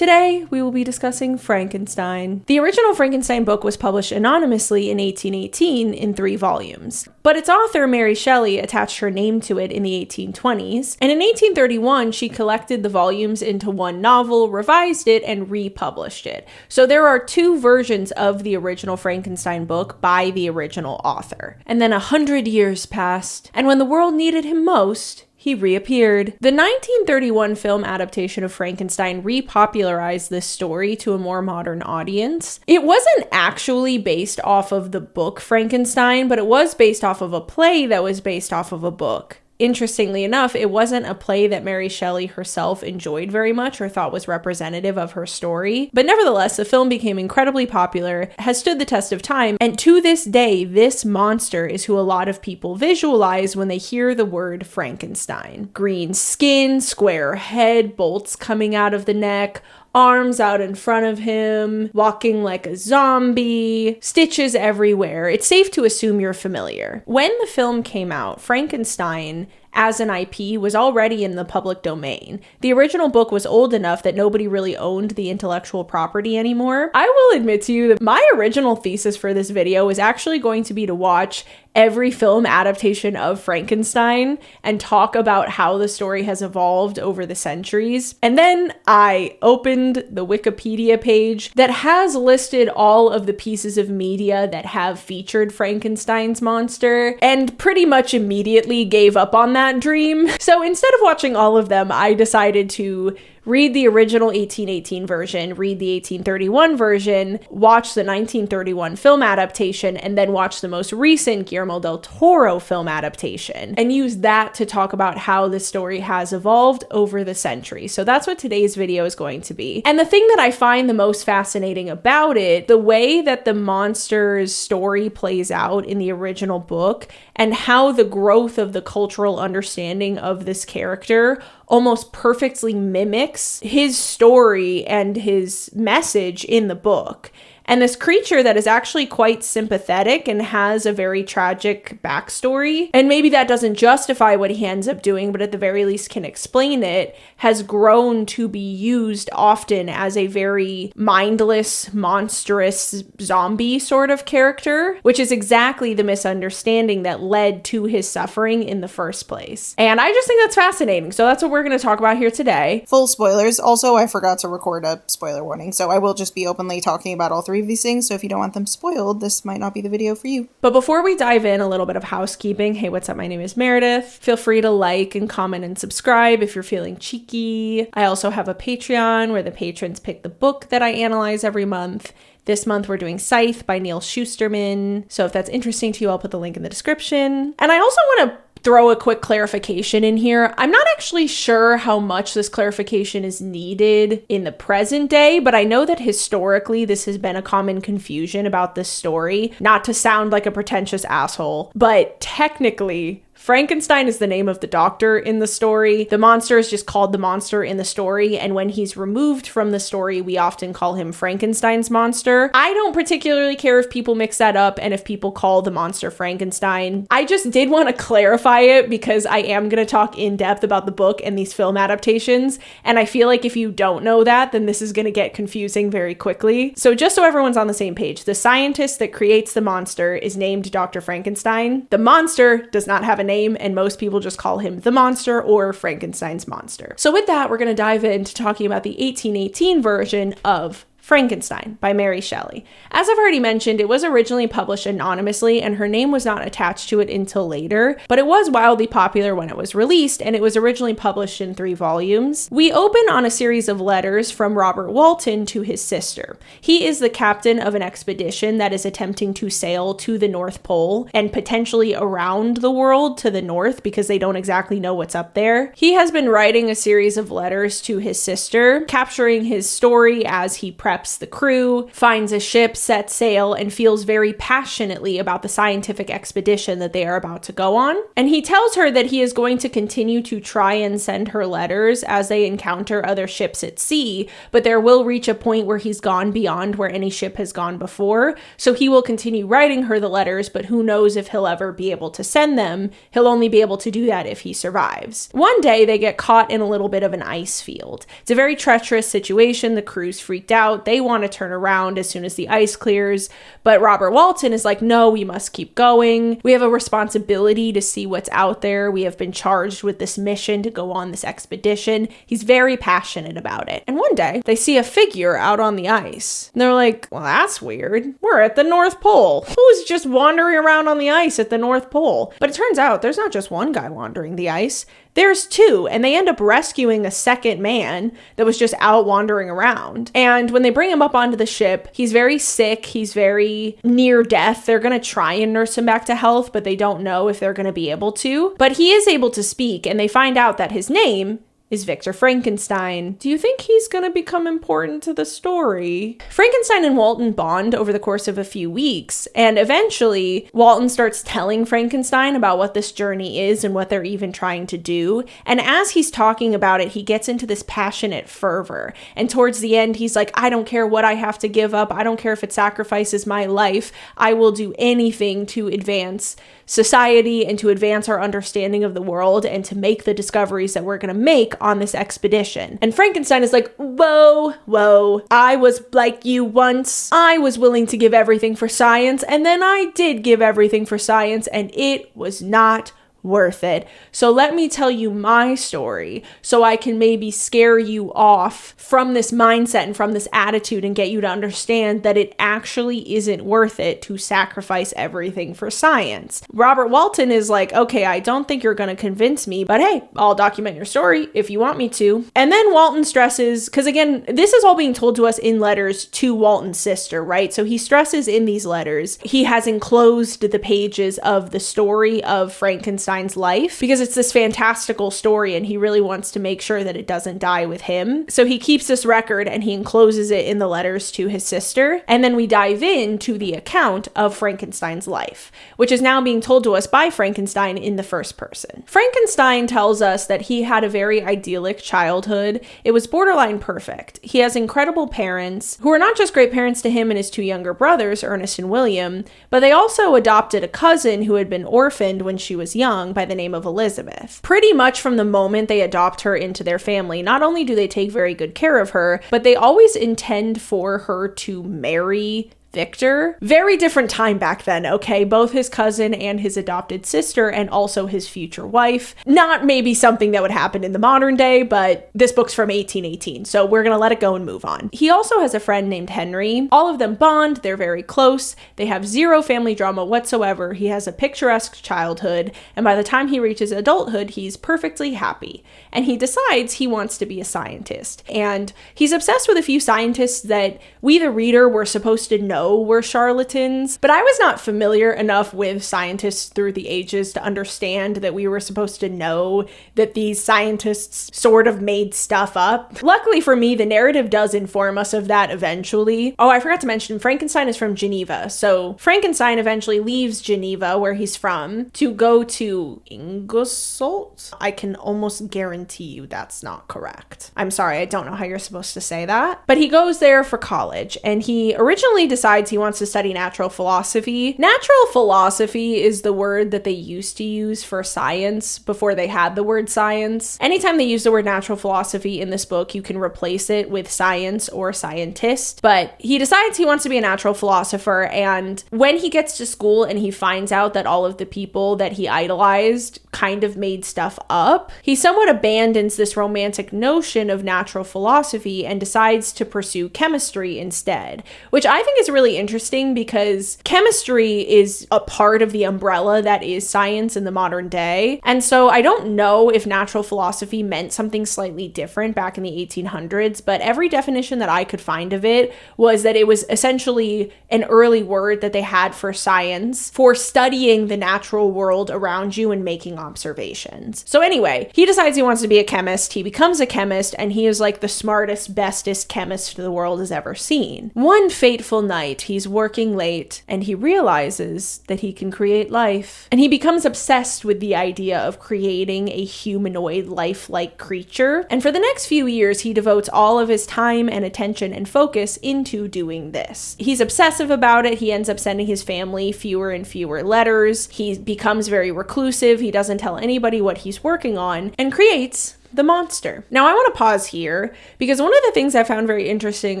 Today, we will be discussing Frankenstein. The original Frankenstein book was published anonymously in 1818 in 3 volumes, but its author, Mary Shelley, attached her name to it in the 1820s, and in 1831, she collected the volumes into one novel, revised it, and republished it. So there are 2 versions of the original Frankenstein book by the original author. And then 100 years passed, and when the world needed him most, he reappeared. The 1931 film adaptation of Frankenstein repopularized this story to a more modern audience. It wasn't actually based off of the book Frankenstein, but it was based off of a play that was based off of a book. Interestingly enough, it wasn't a play that Mary Shelley herself enjoyed very much or thought was representative of her story. But nevertheless, the film became incredibly popular, has stood the test of time, and to this day, this monster is who a lot of people visualize when they hear the word Frankenstein. Green skin, square head, bolts coming out of the neck, arms out in front of him, walking like a zombie, stitches everywhere. It's safe to assume you're familiar. When the film came out, Frankenstein as an IP was already in the public domain. The original book was old enough that nobody really owned the intellectual property anymore. I will admit to you that my original thesis for this video was actually going to be to watch every film adaptation of Frankenstein and talk about how the story has evolved over the centuries. And then I opened the Wikipedia page that has listed all of the pieces of media that have featured Frankenstein's monster and pretty much immediately gave up on that dream. So instead of watching all of them, I decided to read the original 1818 version, read the 1831 version, watch the 1931 film adaptation, and then watch the most recent Guillermo del Toro film adaptation, and use that to talk about how the story has evolved over the century. So that's what today's video is going to be. And the thing that I find the most fascinating about it, the way that the monster's story plays out in the original book, and how the growth of the cultural understanding of this character almost perfectly mimics his story and his message in the book. And this creature that is actually quite sympathetic and has a very tragic backstory, and maybe that doesn't justify what he ends up doing, but at the very least can explain it, has grown to be used often as a very mindless, monstrous zombie sort of character, which is exactly the misunderstanding that led to his suffering in the first place. And I just think that's fascinating. So that's what we're going to talk about here today. Full spoilers. Also, I forgot to record a spoiler warning, so I will just be openly talking about all 3 of these things, so if you don't want them spoiled, this might not be the video for you. But before we dive in, a little bit of housekeeping. Hey, what's up? My name is Meredith. Feel free to like and comment and subscribe if you're feeling cheeky. I also have a Patreon where the patrons pick the book that I analyze every month. This month we're doing Scythe by Neil Shusterman. So if that's interesting to you, I'll put the link in the description. And I also want to throw a quick clarification in here. I'm not actually sure how much this clarification is needed in the present day, but I know that historically this has been a common confusion about this story. Not to sound like a pretentious asshole, but technically Frankenstein is the name of the doctor in the story. The monster is just called the monster in the story, and when he's removed from the story, we often call him Frankenstein's monster. I don't particularly care if people mix that up and if people call the monster Frankenstein. I just did want to clarify it because I am going to talk in depth about the book and these film adaptations, and I feel like if you don't know that, then this is going to get confusing very quickly. So just so everyone's on the same page, the scientist that creates the monster is named Dr. Frankenstein. The monster does not have a name, and most people just call him the monster or Frankenstein's monster. So with that, we're going to dive into talking about the 1818 version of Frankenstein by Mary Shelley. As I've already mentioned, it was originally published anonymously and her name was not attached to it until later, but it was wildly popular when it was released and it was originally published in 3 volumes. We open on a series of letters from Robert Walton to his sister. He is the captain of an expedition that is attempting to sail to the North Pole and potentially around the world to the north because they don't exactly know what's up there. He has been writing a series of letters to his sister, capturing his story as he preps preps the crew, finds a ship, sets sail, and feels very passionately about the scientific expedition that they are about to go on. And he tells her that he is going to continue to try and send her letters as they encounter other ships at sea, but there will reach a point where he's gone beyond where any ship has gone before. So he will continue writing her the letters, but who knows if he'll ever be able to send them. He'll only be able to do that if he survives. One day, they get caught in a little bit of an ice field. It's a very treacherous situation. The crew's freaked out. They want to turn around as soon as the ice clears, but Robert Walton is like, no, we must keep going. We have a responsibility to see what's out there. We have been charged with this mission to go on this expedition. He's very passionate about it. And one day, they see a figure out on the ice. And they're like, well, that's weird. We're at the North Pole. Who's just wandering around on the ice at the North Pole? But it turns out there's not just one guy wandering the ice. There's two, and they end up rescuing a second man that was just out wandering around. And when they bring him up onto the ship, he's very sick. He's very near death. They're going to try and nurse him back to health, but they don't know if they're going to be able to. But he is able to speak, and they find out that his name is Victor Frankenstein. Do you think he's going to become important to the story? Frankenstein and Walton bond over the course of a few weeks, and eventually Walton starts telling Frankenstein about what this journey is and what they're even trying to do. And as he's talking about it, he gets into this passionate fervor. And towards the end, he's like, I don't care what I have to give up. I don't care if it sacrifices my life. I will do anything to advance society and to advance our understanding of the world and to make the discoveries that we're going to make on this expedition. And Frankenstein is like, whoa, I was like you once. I was willing to give everything for science, and then I did give everything for science, and it was not worth it. So let me tell you my story so I can maybe scare you off from this mindset and from this attitude and get you to understand that it actually isn't worth it to sacrifice everything for science. Robert Walton is like, okay, I don't think you're going to convince me, but hey, I'll document your story if you want me to. And then Walton stresses, because again, this is all being told to us in letters to Walton's sister, right? So he stresses in these letters, he has enclosed the pages of the story of Frankenstein life because it's this fantastical story and he really wants to make sure that it doesn't die with him. So he keeps this record and he encloses it in the letters to his sister. And then we dive into the account of Frankenstein's life, which is now being told to us by Frankenstein in the first person. Frankenstein tells us that he had a very idyllic childhood. It was borderline perfect. He has incredible parents who are not just great parents to him and his two younger brothers, Ernest and William, but they also adopted a cousin who had been orphaned when she was young by the name of Elizabeth. Pretty much from the moment they adopt her into their family, not only do they take very good care of her, but they always intend for her to marry Victor. Very different time back then, okay? Both his cousin and his adopted sister and also his future wife. Not maybe something that would happen in the modern day, but this book's from 1818, so we're gonna let it go and move on. He also has a friend named Henry. All of them bond, they're very close, they have zero family drama whatsoever. He has a picturesque childhood, and by the time he reaches adulthood, he's perfectly happy. And he decides he wants to be a scientist. And he's obsessed with a few scientists that we, the reader, were supposed to know were charlatans, but I was not familiar enough with scientists through the ages to understand that we were supposed to know that these scientists sort of made stuff up. Luckily for me, the narrative does inform us of that eventually. Oh, I forgot to mention, Frankenstein is from Geneva. So Frankenstein eventually leaves Geneva, where he's from, to go to Ingersoll. I can almost guarantee you that's not correct. I'm sorry, I don't know how you're supposed to say that. But he goes there for college, and he originally decides he wants to study natural philosophy. Natural philosophy is the word that they used to use for science before they had the word science. Anytime they use the word natural philosophy in this book, you can replace it with science or scientist. But he decides he wants to be a natural philosopher, and when he gets to school and he finds out that all of the people that he idolized kind of made stuff up, he somewhat abandons this romantic notion of natural philosophy and decides to pursue chemistry instead, which I think is a really really interesting because chemistry is a part of the umbrella that is science in the modern day. And so I don't know if natural philosophy meant something slightly different back in the 1800s, but every definition that I could find of it was that it was essentially an early word that they had for science, for studying the natural world around you and making observations. So anyway, he decides he wants to be a chemist. He becomes a chemist, and he is like the smartest, bestest chemist the world has ever seen. One fateful night, he's working late, and he realizes that he can create life. And he becomes obsessed with the idea of creating a humanoid, lifelike creature. And for the next few years, he devotes all of his time and attention and focus into doing this. He's obsessive about it. He ends up sending his family fewer and fewer letters. He becomes very reclusive. He doesn't tell anybody what he's working on, and creates the monster. Now, I want to pause here because one of the things I found very interesting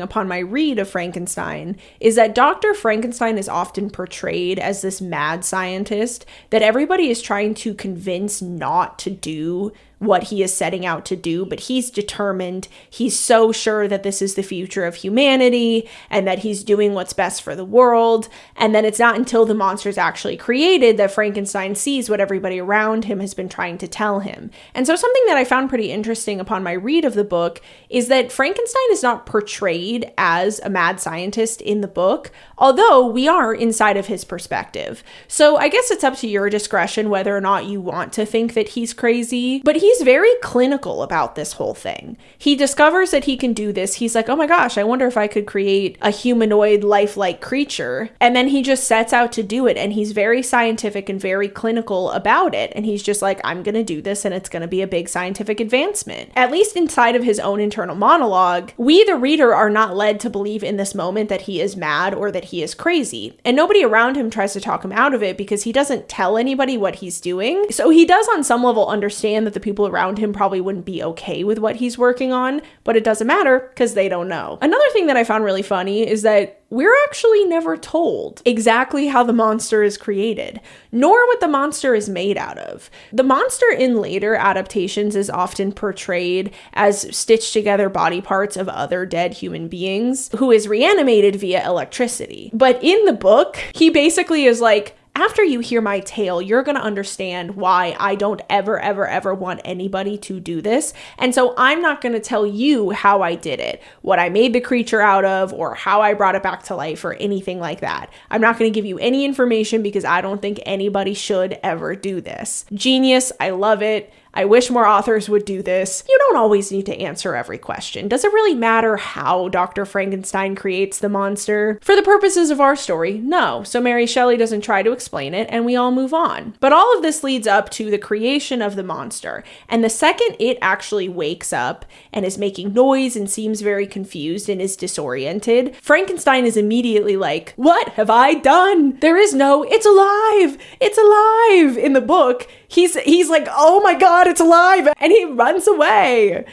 upon my read of Frankenstein is that Dr. Frankenstein is often portrayed as this mad scientist that everybody is trying to convince not to do what he is setting out to do, but he's determined. He's so sure that this is the future of humanity and that he's doing what's best for the world. And then it's not until the monster's actually created that Frankenstein sees what everybody around him has been trying to tell him. And so something that I found pretty interesting upon my read of the book is that Frankenstein is not portrayed as a mad scientist in the book, although we are inside of his perspective. So I guess it's up to your discretion whether or not you want to think that he's crazy, but he's very clinical about this whole thing. He discovers that he can do this. He's like, oh my gosh, I wonder if I could create a humanoid, lifelike creature. And then he just sets out to do it. And he's very scientific and very clinical about it. And he's just like, I'm going to do this and it's going to be a big scientific advancement. At least inside of his own internal monologue, we, the reader, are not led to believe in this moment that he is mad or that he is crazy. And nobody around him tries to talk him out of it because he doesn't tell anybody what he's doing. So he does on some level understand that the people around him probably wouldn't be okay with what he's working on, but it doesn't matter because they don't know. Another thing that I found really funny is that we're actually never told exactly how the monster is created, nor what the monster is made out of. The monster in later adaptations is often portrayed as stitched together body parts of other dead human beings who is reanimated via electricity. But in the book, he basically is like, after you hear my tale, you're going to understand why I don't ever want anybody to do this. And so I'm not going to tell you how I did it, what I made the creature out of, or how I brought it back to life, or anything like that. I'm not going to give you any information because I don't think anybody should ever do this. Genius. I love it. I wish more authors would do this. You don't always need to answer every question. Does it really matter how Dr. Frankenstein creates the monster? For the purposes of our story, no. So Mary Shelley doesn't try to explain it, and we all move on. But all of this leads up to the creation of the monster. And the second it actually wakes up and is making noise and seems very confused and is disoriented, Frankenstein is immediately like, what have I done? There is no, it's alive! It's alive! In the book, he's like, oh my God, it's alive. And he runs away.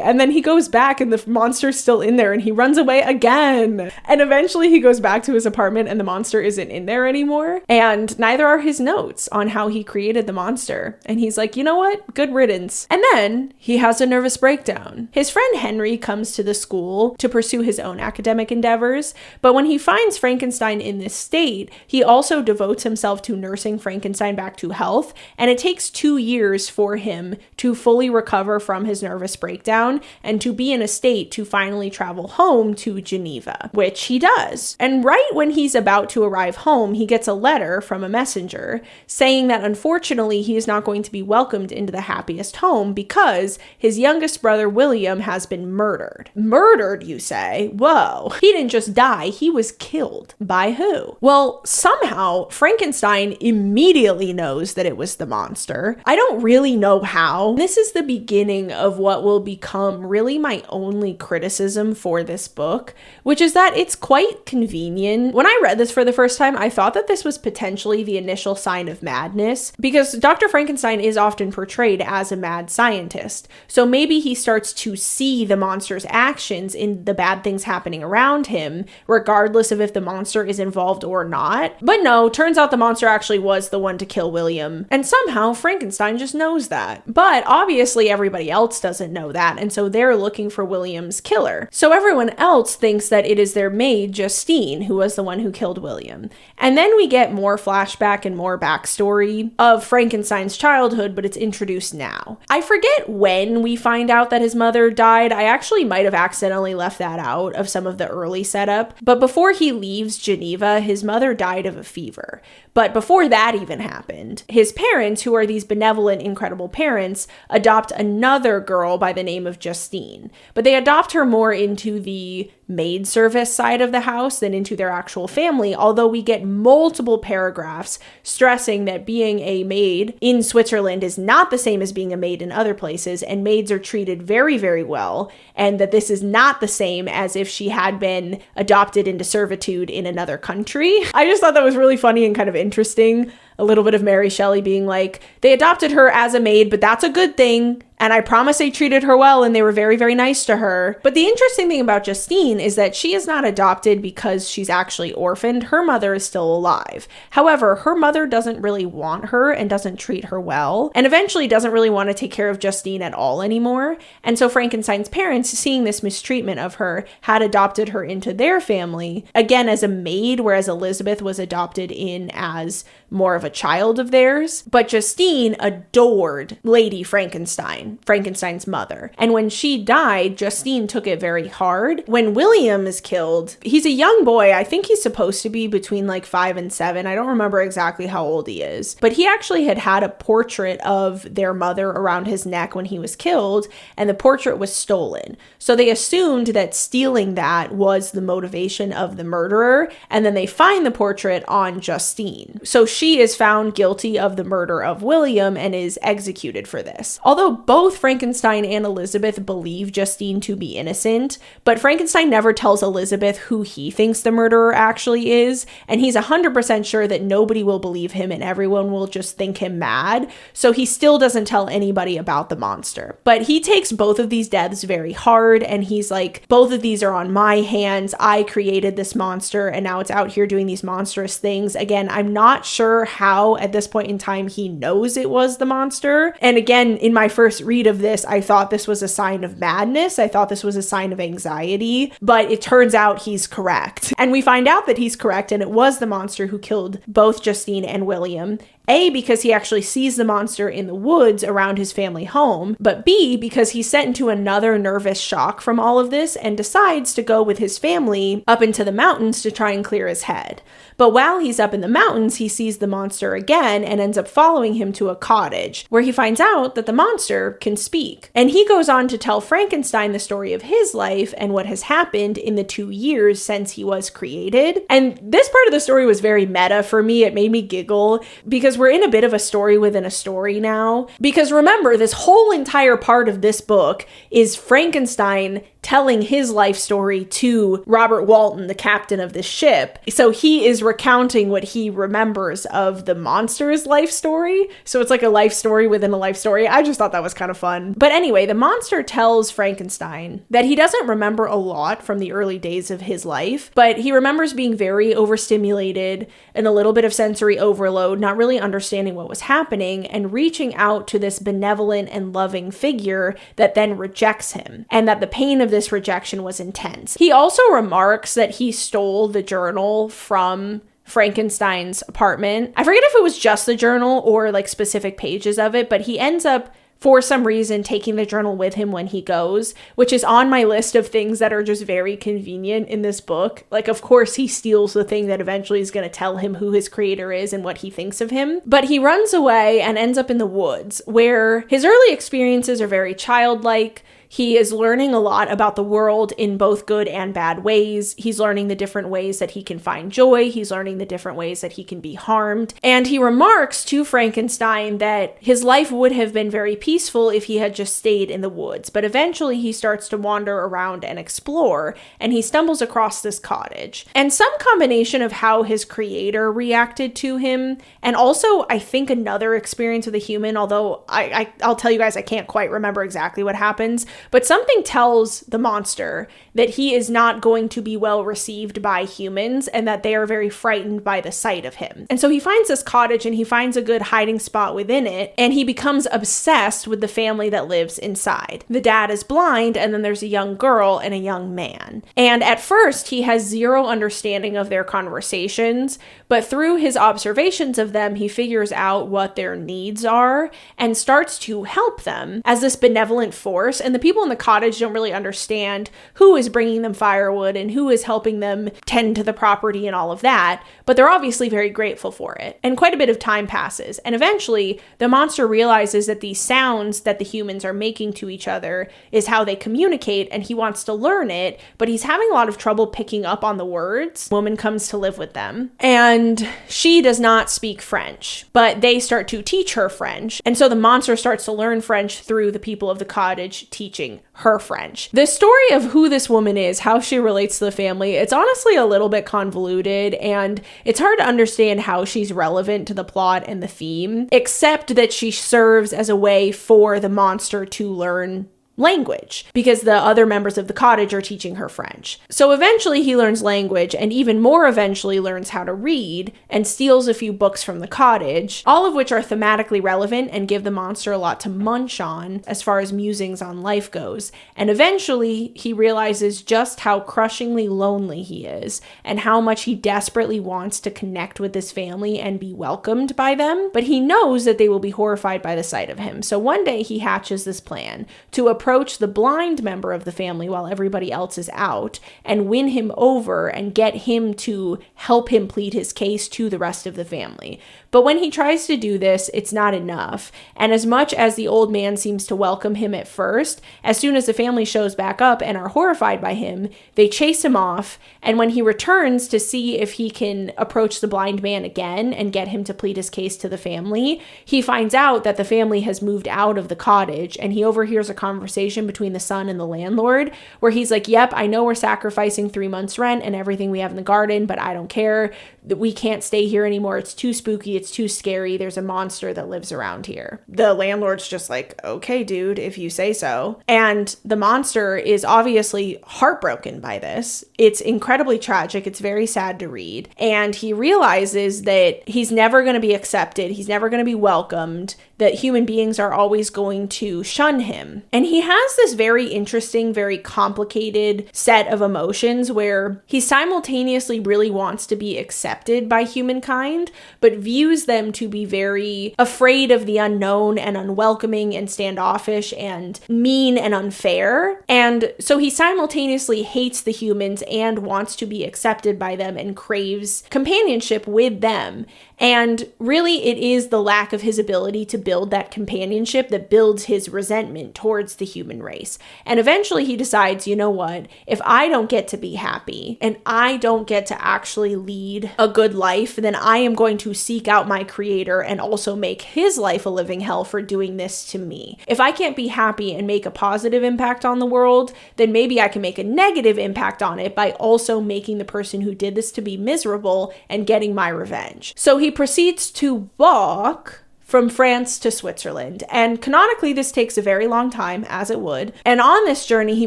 And then he goes back and the monster's still in there and he runs away again. And eventually he goes back to his apartment and the monster isn't in there anymore. And neither are his notes on how he created the monster. And he's like, you know what? Good riddance. And then he has a nervous breakdown. His friend Henry comes to the school to pursue his own academic endeavors. But when he finds Frankenstein in this state, he also devotes himself to nursing Frankenstein back to health. And it takes 2 years for him to fully recover from his nervous breakdown and to be in a state to finally travel home to Geneva, which he does. And right when he's about to arrive home, he gets a letter from a messenger saying that unfortunately he is not going to be welcomed into the happiest home because his youngest brother William has been murdered. Murdered, you say? Whoa. He didn't just die, he was killed. By who? Well, somehow Frankenstein immediately knows that it was the monster. I don't really know how. This is the beginning of what will become really my only criticism for this book, which is that it's quite convenient. When I read this for the first time, I thought that this was potentially the initial sign of madness because Dr. Frankenstein is often portrayed as a mad scientist. So maybe he starts to see the monster's actions in the bad things happening around him, regardless of if the monster is involved or not. But no, turns out the monster actually was the one to kill William. And somehow Frankenstein just knows knows that. But obviously everybody else doesn't know that, and so they're looking for William's killer. So everyone else thinks that it is their maid, Justine, who was the one who killed William. And then we get more flashback and more backstory of Frankenstein's childhood, but it's introduced now. I forget when we find out that his mother died. I actually might have accidentally left that out of some of the early setup. But before he leaves Geneva, his mother died of a fever. But before that even happened, his parents, who are these benevolent, incredible parents, adopt another girl by the name of Justine. But they adopt her more into the maid service side of the house than into their actual family, although we get multiple paragraphs stressing that being a maid in Switzerland is not the same as being a maid in other places, and maids are treated very, very well, and that this is not the same as if she had been adopted into servitude in another country. I just thought that was really funny and kind of interesting. A little bit of Mary Shelley being like, they adopted her as a maid, but that's a good thing. And I promise they treated her well and they were very, very nice to her. But the interesting thing about Justine is that she is not adopted because she's actually orphaned. Her mother is still alive. However, her mother doesn't really want her and doesn't treat her well, and eventually doesn't really want to take care of Justine at all anymore. And so Frankenstein's parents, seeing this mistreatment of her, had adopted her into their family, again as a maid, whereas Elizabeth was adopted in as more of a child of theirs. But Justine adored Lady Frankenstein, Frankenstein's mother. And when she died, Justine took it very hard. When William is killed, he's a young boy. I think he's supposed to be between like 5 and 7. I don't remember exactly how old he is. But he actually had a portrait of their mother around his neck when he was killed, and the portrait was stolen. So they assumed that stealing that was the motivation of the murderer, and then they find the portrait on Justine. So she is found guilty of the murder of William and is executed for this. Although both Frankenstein and Elizabeth believe Justine to be innocent, but Frankenstein never tells Elizabeth who he thinks the murderer actually is, and he's 100% sure that nobody will believe him and everyone will just think him mad, so he still doesn't tell anybody about the monster. But he takes both of these deaths very hard, and he's like, both of these are on my hands. I created this monster, and now it's out here doing these monstrous things. Again, I'm not sure how at this point in time he knows it was the monster. And again, in my first read of this, I thought this was a sign of madness. I thought this was a sign of anxiety, but it turns out he's correct. And we find out that he's correct, and it was the monster who killed both Justine and William. A, because he actually sees the monster in the woods around his family home, but B, because he's sent into another nervous shock from all of this and decides to go with his family up into the mountains to try and clear his head. But while he's up in the mountains, he sees the monster again and ends up following him to a cottage where he finds out that the monster can speak. And he goes on to tell Frankenstein the story of his life and what has happened in the 2 years since he was created. And this part of the story was very meta for me. It made me giggle because we're in a bit of a story within a story now. Because remember, this whole entire part of this book is Frankenstein telling his life story to Robert Walton, the captain of the ship. So he is recounting what he remembers of the monster's life story. So it's like a life story within a life story. I just thought that was kind of fun. But anyway, the monster tells Frankenstein that he doesn't remember a lot from the early days of his life, but he remembers being very overstimulated and a little bit of sensory overload, not really understanding what was happening, and reaching out to this benevolent and loving figure that then rejects him, and that the pain of this rejection was intense. He also remarks that he stole the journal from Frankenstein's apartment. I forget if it was just the journal or like specific pages of it, but he ends up for some reason taking the journal with him when he goes, which is on my list of things that are just very convenient in this book. Like, of course, he steals the thing that eventually is going to tell him who his creator is and what he thinks of him. But he runs away and ends up in the woods, where his early experiences are very childlike. He is learning a lot about the world in both good and bad ways. He's learning the different ways that he can find joy. He's learning the different ways that he can be harmed. And he remarks to Frankenstein that his life would have been very peaceful if he had just stayed in the woods. But eventually he starts to wander around and explore, and he stumbles across this cottage. And some combination of how his creator reacted to him, and also I think another experience with a human, although I'll tell you guys I can't quite remember exactly what happens. but something tells the monster that he is not going to be well received by humans and that they are very frightened by the sight of him. And so he finds this cottage and he finds a good hiding spot within it, and he becomes obsessed with the family that lives inside. The dad is blind, and then there's a young girl and a young man. And at first, he has zero understanding of their conversations, but through his observations of them, he figures out what their needs are and starts to help them as this benevolent force. And the people in the cottage don't really understand who is bringing them firewood and who is helping them tend to the property and all of that, but they're obviously very grateful for it. And quite a bit of time passes, and eventually the monster realizes that these sounds that the humans are making to each other is how they communicate, and he wants to learn it, but he's having a lot of trouble picking up on the words. A woman comes to live with them, and she does not speak French, but they start to teach her French, and so the monster starts to learn French through the people of the cottage teaching her French. The story of who this woman is, how she relates to the family, it's honestly a little bit convoluted, and it's hard to understand how she's relevant to the plot and the theme, except that she serves as a way for the monster to learn language because the other members of the cottage are teaching her French. So eventually he learns language, and even more eventually learns how to read and steals a few books from the cottage, all of which are thematically relevant and give the monster a lot to munch on as far as musings on life goes. And eventually he realizes just how crushingly lonely he is and how much he desperately wants to connect with this family and be welcomed by them, but he knows that they will be horrified by the sight of him. So one day he hatches this plan to approach the blind member of the family while everybody else is out and win him over and get him to help him plead his case to the rest of the family. But when he tries to do this, it's not enough. And as much as the old man seems to welcome him at first, as soon as the family shows back up and are horrified by him, they chase him off. And when he returns to see if he can approach the blind man again and get him to plead his case to the family, he finds out that the family has moved out of the cottage, and he overhears a conversation between the son and the landlord where he's like, yep, I know we're sacrificing 3 months rent and everything we have in the garden, but I don't care. We can't stay here anymore. It's too spooky. It's too scary. There's a monster that lives around here. The landlord's just like, okay, dude, if you say so. And the monster is obviously heartbroken by this. It's incredibly tragic. It's very sad to read. And he realizes that he's never going to be accepted. He's never going to be welcomed, that human beings are always going to shun him. And he has this very interesting, very complicated set of emotions where he simultaneously really wants to be accepted by humankind, but views them to be very afraid of the unknown and unwelcoming and standoffish and mean and unfair. And so he simultaneously hates the humans and wants to be accepted by them and craves companionship with them. And really, it is the lack of his ability to build that companionship that builds his resentment towards the human race. And eventually he decides, you know what, if I don't get to be happy and I don't get to actually lead a good life, then I am going to seek out my creator and also make his life a living hell for doing this to me. If I can't be happy and make a positive impact on the world, then maybe I can make a negative impact on it by also making the person who did this to be miserable and getting my revenge. So he proceeds to walk from France to Switzerland. And canonically, this takes a very long time, as it would. And on this journey, he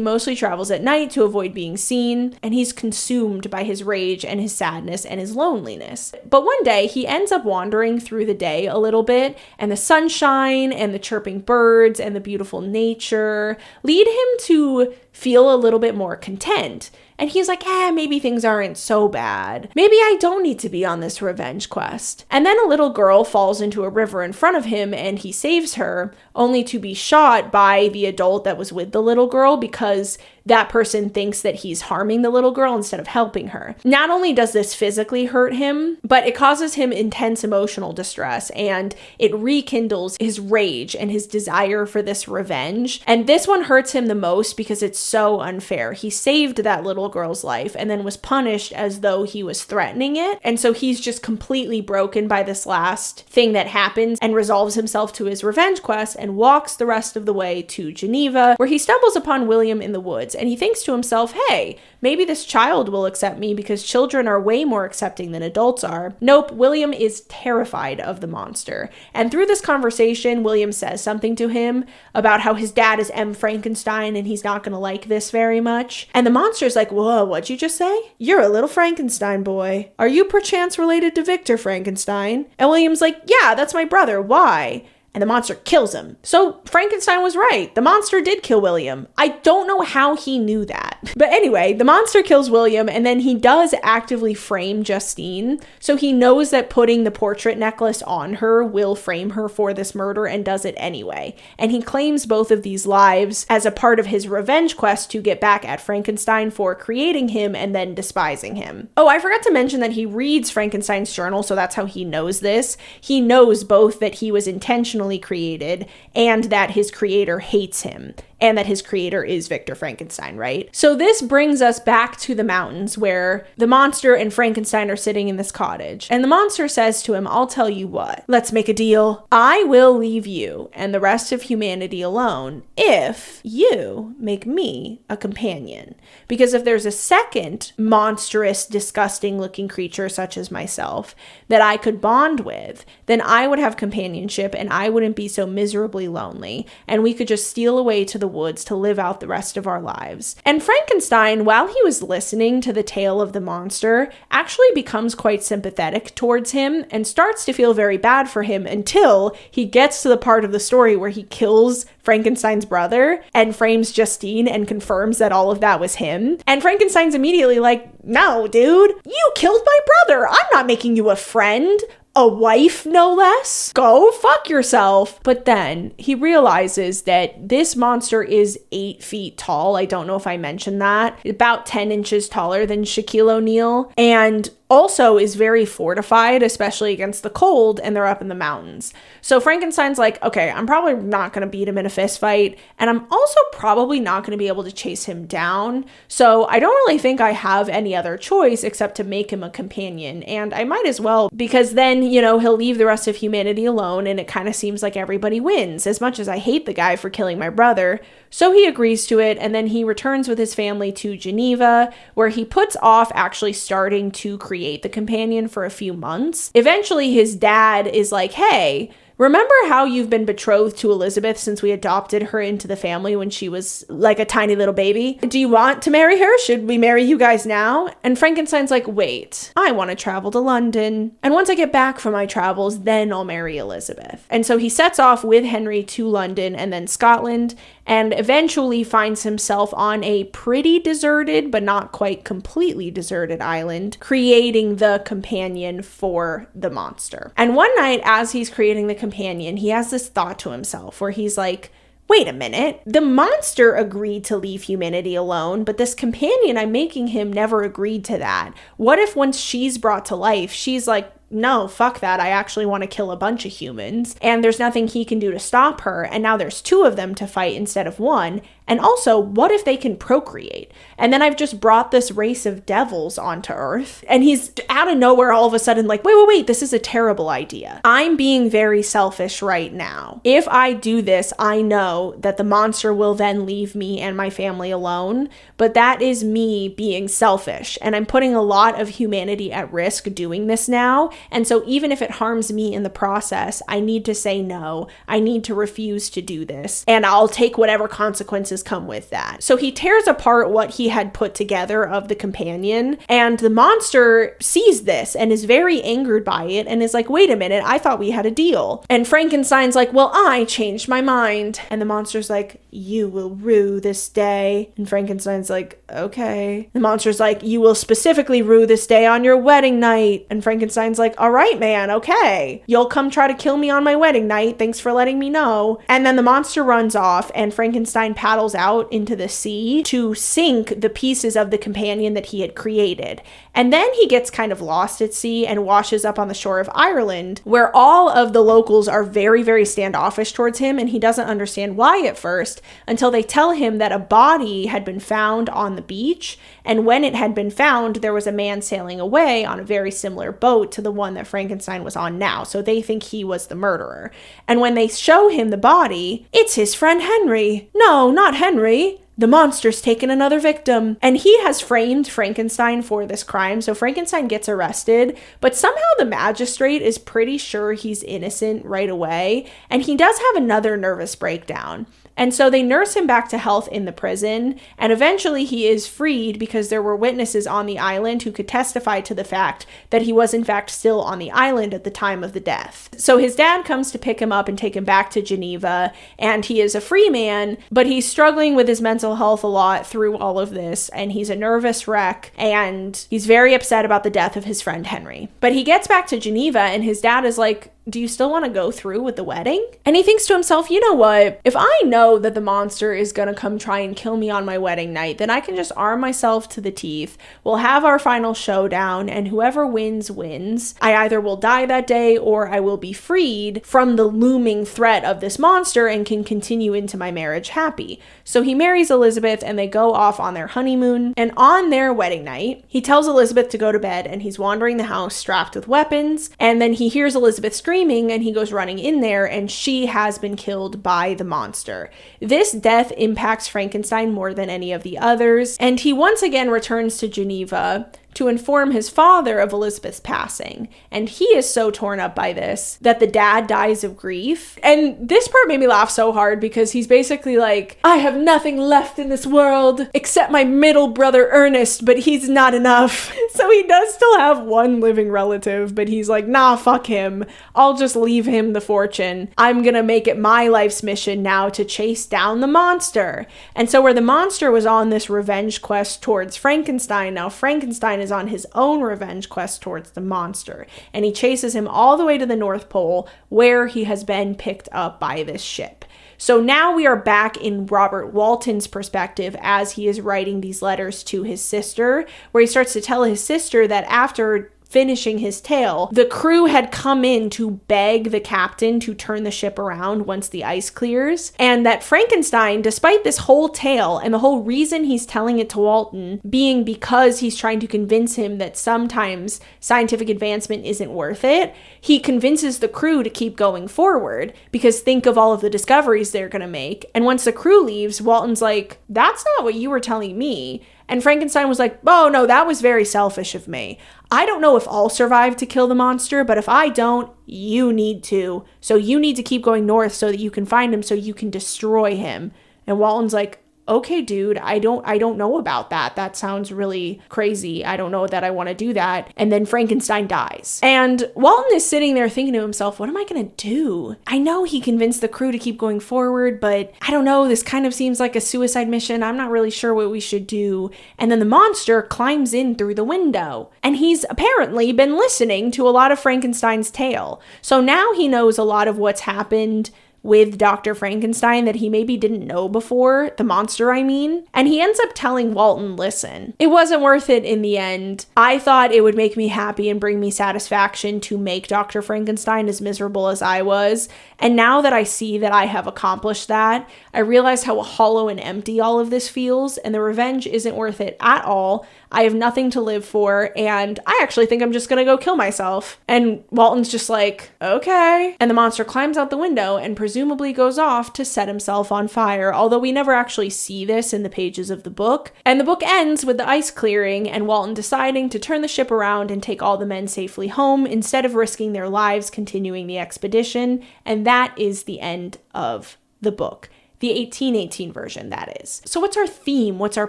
mostly travels at night to avoid being seen, and he's consumed by his rage and his sadness and his loneliness. But one day, he ends up wandering through the day a little bit, and the sunshine and the chirping birds and the beautiful nature lead him to feel a little bit more content. And he's like, maybe things aren't so bad. Maybe I don't need to be on this revenge quest. And then a little girl falls into a river in front of him and he saves her, only to be shot by the adult that was with the little girl because that person thinks that he's harming the little girl instead of helping her. Not only does this physically hurt him, but it causes him intense emotional distress, and it rekindles his rage and his desire for this revenge. And this one hurts him the most because it's so unfair. He saved that little girl's life and then was punished as though he was threatening it. And so he's just completely broken by this last thing that happens and resolves himself to his revenge quest and walks the rest of the way to Geneva, where he stumbles upon William in the woods. and he thinks to himself, hey, maybe this child will accept me because children are way more accepting than adults are. Nope, William is terrified of the monster. And through this conversation, William says something to him about how his dad is M. Frankenstein and he's not going to like this very much. And the monster's like, whoa, what'd you just say? You're a little Frankenstein boy. Are you perchance related to Victor Frankenstein? And William's like, yeah, that's my brother. Why? And the monster kills him. So Frankenstein was right. The monster did kill William. I don't know how he knew that. But anyway, the monster kills William, and then he does actively frame Justine. So he knows that putting the portrait necklace on her will frame her for this murder, and does it anyway. And he claims both of these lives as a part of his revenge quest to get back at Frankenstein for creating him and then despising him. Oh, I forgot to mention that he reads Frankenstein's journal, so that's how he knows this. He knows both that he was intentionally created and that his creator hates him, and that his creator is Victor Frankenstein, right? So this brings us back to the mountains where the monster and Frankenstein are sitting in this cottage. And the monster says to him, I'll tell you what, let's make a deal. I will leave you and the rest of humanity alone if you make me a companion. Because if there's a second monstrous, disgusting looking creature such as myself that I could bond with, then I would have companionship and I wouldn't be so miserably lonely. And we could just steal away to the woods to live out the rest of our lives. And Frankenstein, while he was listening to the tale of the monster, actually becomes quite sympathetic towards him and starts to feel very bad for him until he gets to the part of the story where he kills Frankenstein's brother and frames Justine and confirms that all of that was him. And Frankenstein's immediately like, no, dude, you killed my brother. I'm not making you a friend. A wife, no less. Go fuck yourself. But then he realizes that this monster is 8 feet tall. I don't know if I mentioned that. About 10 inches taller than Shaquille O'Neal. And also is very fortified, especially against the cold, and they're up in the mountains. So Frankenstein's like, okay, I'm probably not going to beat him in a fist fight, and I'm also probably not going to be able to chase him down. So I don't really think I have any other choice except to make him a companion, and I might as well, because then, you know, he'll leave the rest of humanity alone, and it kind of seems like everybody wins, as much as I hate the guy for killing my brother. So he agrees to it, and then he returns with his family to Geneva, where he puts off actually starting to create the companion for a few months. Eventually, his dad is like, hey, remember how you've been betrothed to Elizabeth since we adopted her into the family when she was like a tiny little baby? Do you want to marry her? Should we marry you guys now? And Frankenstein's like, wait, I want to travel to London. And once I get back from my travels, then I'll marry Elizabeth. And so he sets off with Henry to London and then Scotland, and eventually finds himself on a pretty deserted, but not quite completely deserted island, creating the companion for the monster. And one night, as he's creating the companion, he has this thought to himself where he's like, wait a minute, the monster agreed to leave humanity alone, but this companion I'm making him never agreed to that. What if once she's brought to life, she's like, no, fuck that. I actually want to kill a bunch of humans. And there's nothing he can do to stop her. And now there's 2 of them to fight instead of 1. And also, what if they can procreate? And then I've just brought this race of devils onto Earth. And he's out of nowhere all of a sudden like, wait, this is a terrible idea. I'm being very selfish right now. If I do this, I know that the monster will then leave me and my family alone. But that is me being selfish. And I'm putting a lot of humanity at risk doing this now. And so even if it harms me in the process, I need to say no. I need to refuse to do this. And I'll take whatever consequences come with that. So he tears apart what he had put together of the companion. And the monster sees this and is very angered by it and is like, wait a minute, I thought we had a deal. And Frankenstein's like, well, I changed my mind. And the monster's like, you will rue this day. And Frankenstein's like, okay. The monster's like, you will specifically rue this day on your wedding night. And Frankenstein's like, all right, man, okay. You'll come try to kill me on my wedding night. Thanks for letting me know. And then the monster runs off and Frankenstein paddles out into the sea to sink the pieces of the companion that he had created. And then he gets kind of lost at sea and washes up on the shore of Ireland, where all of the locals are very, very standoffish towards him, and he doesn't understand why at first until they tell him that a body had been found on the beach, and when it had been found, there was a man sailing away on a very similar boat to the one that Frankenstein was on now, so they think he was the murderer. And when they show him the body, it's his friend Henry. No, not Henry. the monster's taken another victim. And he has framed Frankenstein for this crime. So Frankenstein gets arrested, but somehow the magistrate is pretty sure he's innocent right away. And he does have another nervous breakdown. And so they nurse him back to health in the prison, and eventually he is freed because there were witnesses on the island who could testify to the fact that he was in fact still on the island at the time of the death. So his dad comes to pick him up and take him back to Geneva, and he is a free man, but he's struggling with his mental health a lot through all of this, and he's a nervous wreck, and he's very upset about the death of his friend Henry. But he gets back to Geneva, and his dad is like, do you still want to go through with the wedding? And he thinks to himself, you know what? If I know that the monster is going to come try and kill me on my wedding night, then I can just arm myself to the teeth. We'll have our final showdown, and whoever wins, wins. I either will die that day or I will be freed from the looming threat of this monster and can continue into my marriage happy. So he marries Elizabeth and they go off on their honeymoon. And on their wedding night, he tells Elizabeth to go to bed, and he's wandering the house strapped with weapons. And then he hears Elizabeth scream, and he goes running in there, and she has been killed by the monster. This death impacts Frankenstein more than any of the others, and he once again returns to Geneva to inform his father of Elizabeth's passing. And he is so torn up by this that the dad dies of grief. And this part made me laugh so hard because he's basically like, I have nothing left in this world except my middle brother Ernest, but he's not enough. So he does still have one living relative, but he's like, nah, fuck him. I'll just leave him the fortune. I'm gonna make it my life's mission now to chase down the monster. And so where the monster was on this revenge quest towards Frankenstein, now Frankenstein is on his own revenge quest towards the monster, and he chases him all the way to the North Pole where he has been picked up by this ship. So now we are back in Robert Walton's perspective as he is writing these letters to his sister, where he starts to tell his sister that after finishing his tale, the crew had come in to beg the captain to turn the ship around once the ice clears, and that Frankenstein, despite this whole tale and the whole reason he's telling it to Walton being because he's trying to convince him that sometimes scientific advancement isn't worth it, he convinces the crew to keep going forward because think of all of the discoveries they're going to make. And once the crew leaves, Walton's like, that's not what you were telling me. And Frankenstein was like, oh no, that was very selfish of me. I don't know if I'll survive to kill the monster, but if I don't, you need to. So you need to keep going north so that you can find him so you can destroy him. And Walton's like, okay, dude, I don't know about that. That sounds really crazy. I don't know that I want to do that. And then Frankenstein dies. And Walton is sitting there thinking to himself, what am I going to do? I know he convinced the crew to keep going forward, but I don't know. This kind of seems like a suicide mission. I'm not really sure what we should do. And then the monster climbs in through the window. And he's apparently been listening to a lot of Frankenstein's tale. So now he knows a lot of what's happened with Dr. Frankenstein that he maybe didn't know before, the monster I mean. And he ends up telling Walton, listen, it wasn't worth it in the end. I thought it would make me happy and bring me satisfaction to make Dr. Frankenstein as miserable as I was. And now that I see that I have accomplished that, I realize how hollow and empty all of this feels, and the revenge isn't worth it at all. I have nothing to live for, and I actually think I'm just gonna go kill myself. And Walton's just like, okay. And the monster climbs out the window and presumably goes off to set himself on fire, although we never actually see this in the pages of the book. And the book ends with the ice clearing and Walton deciding to turn the ship around and take all the men safely home instead of risking their lives continuing the expedition. And that is the end of the book. The 1818 version, that is. So what's our theme? What's our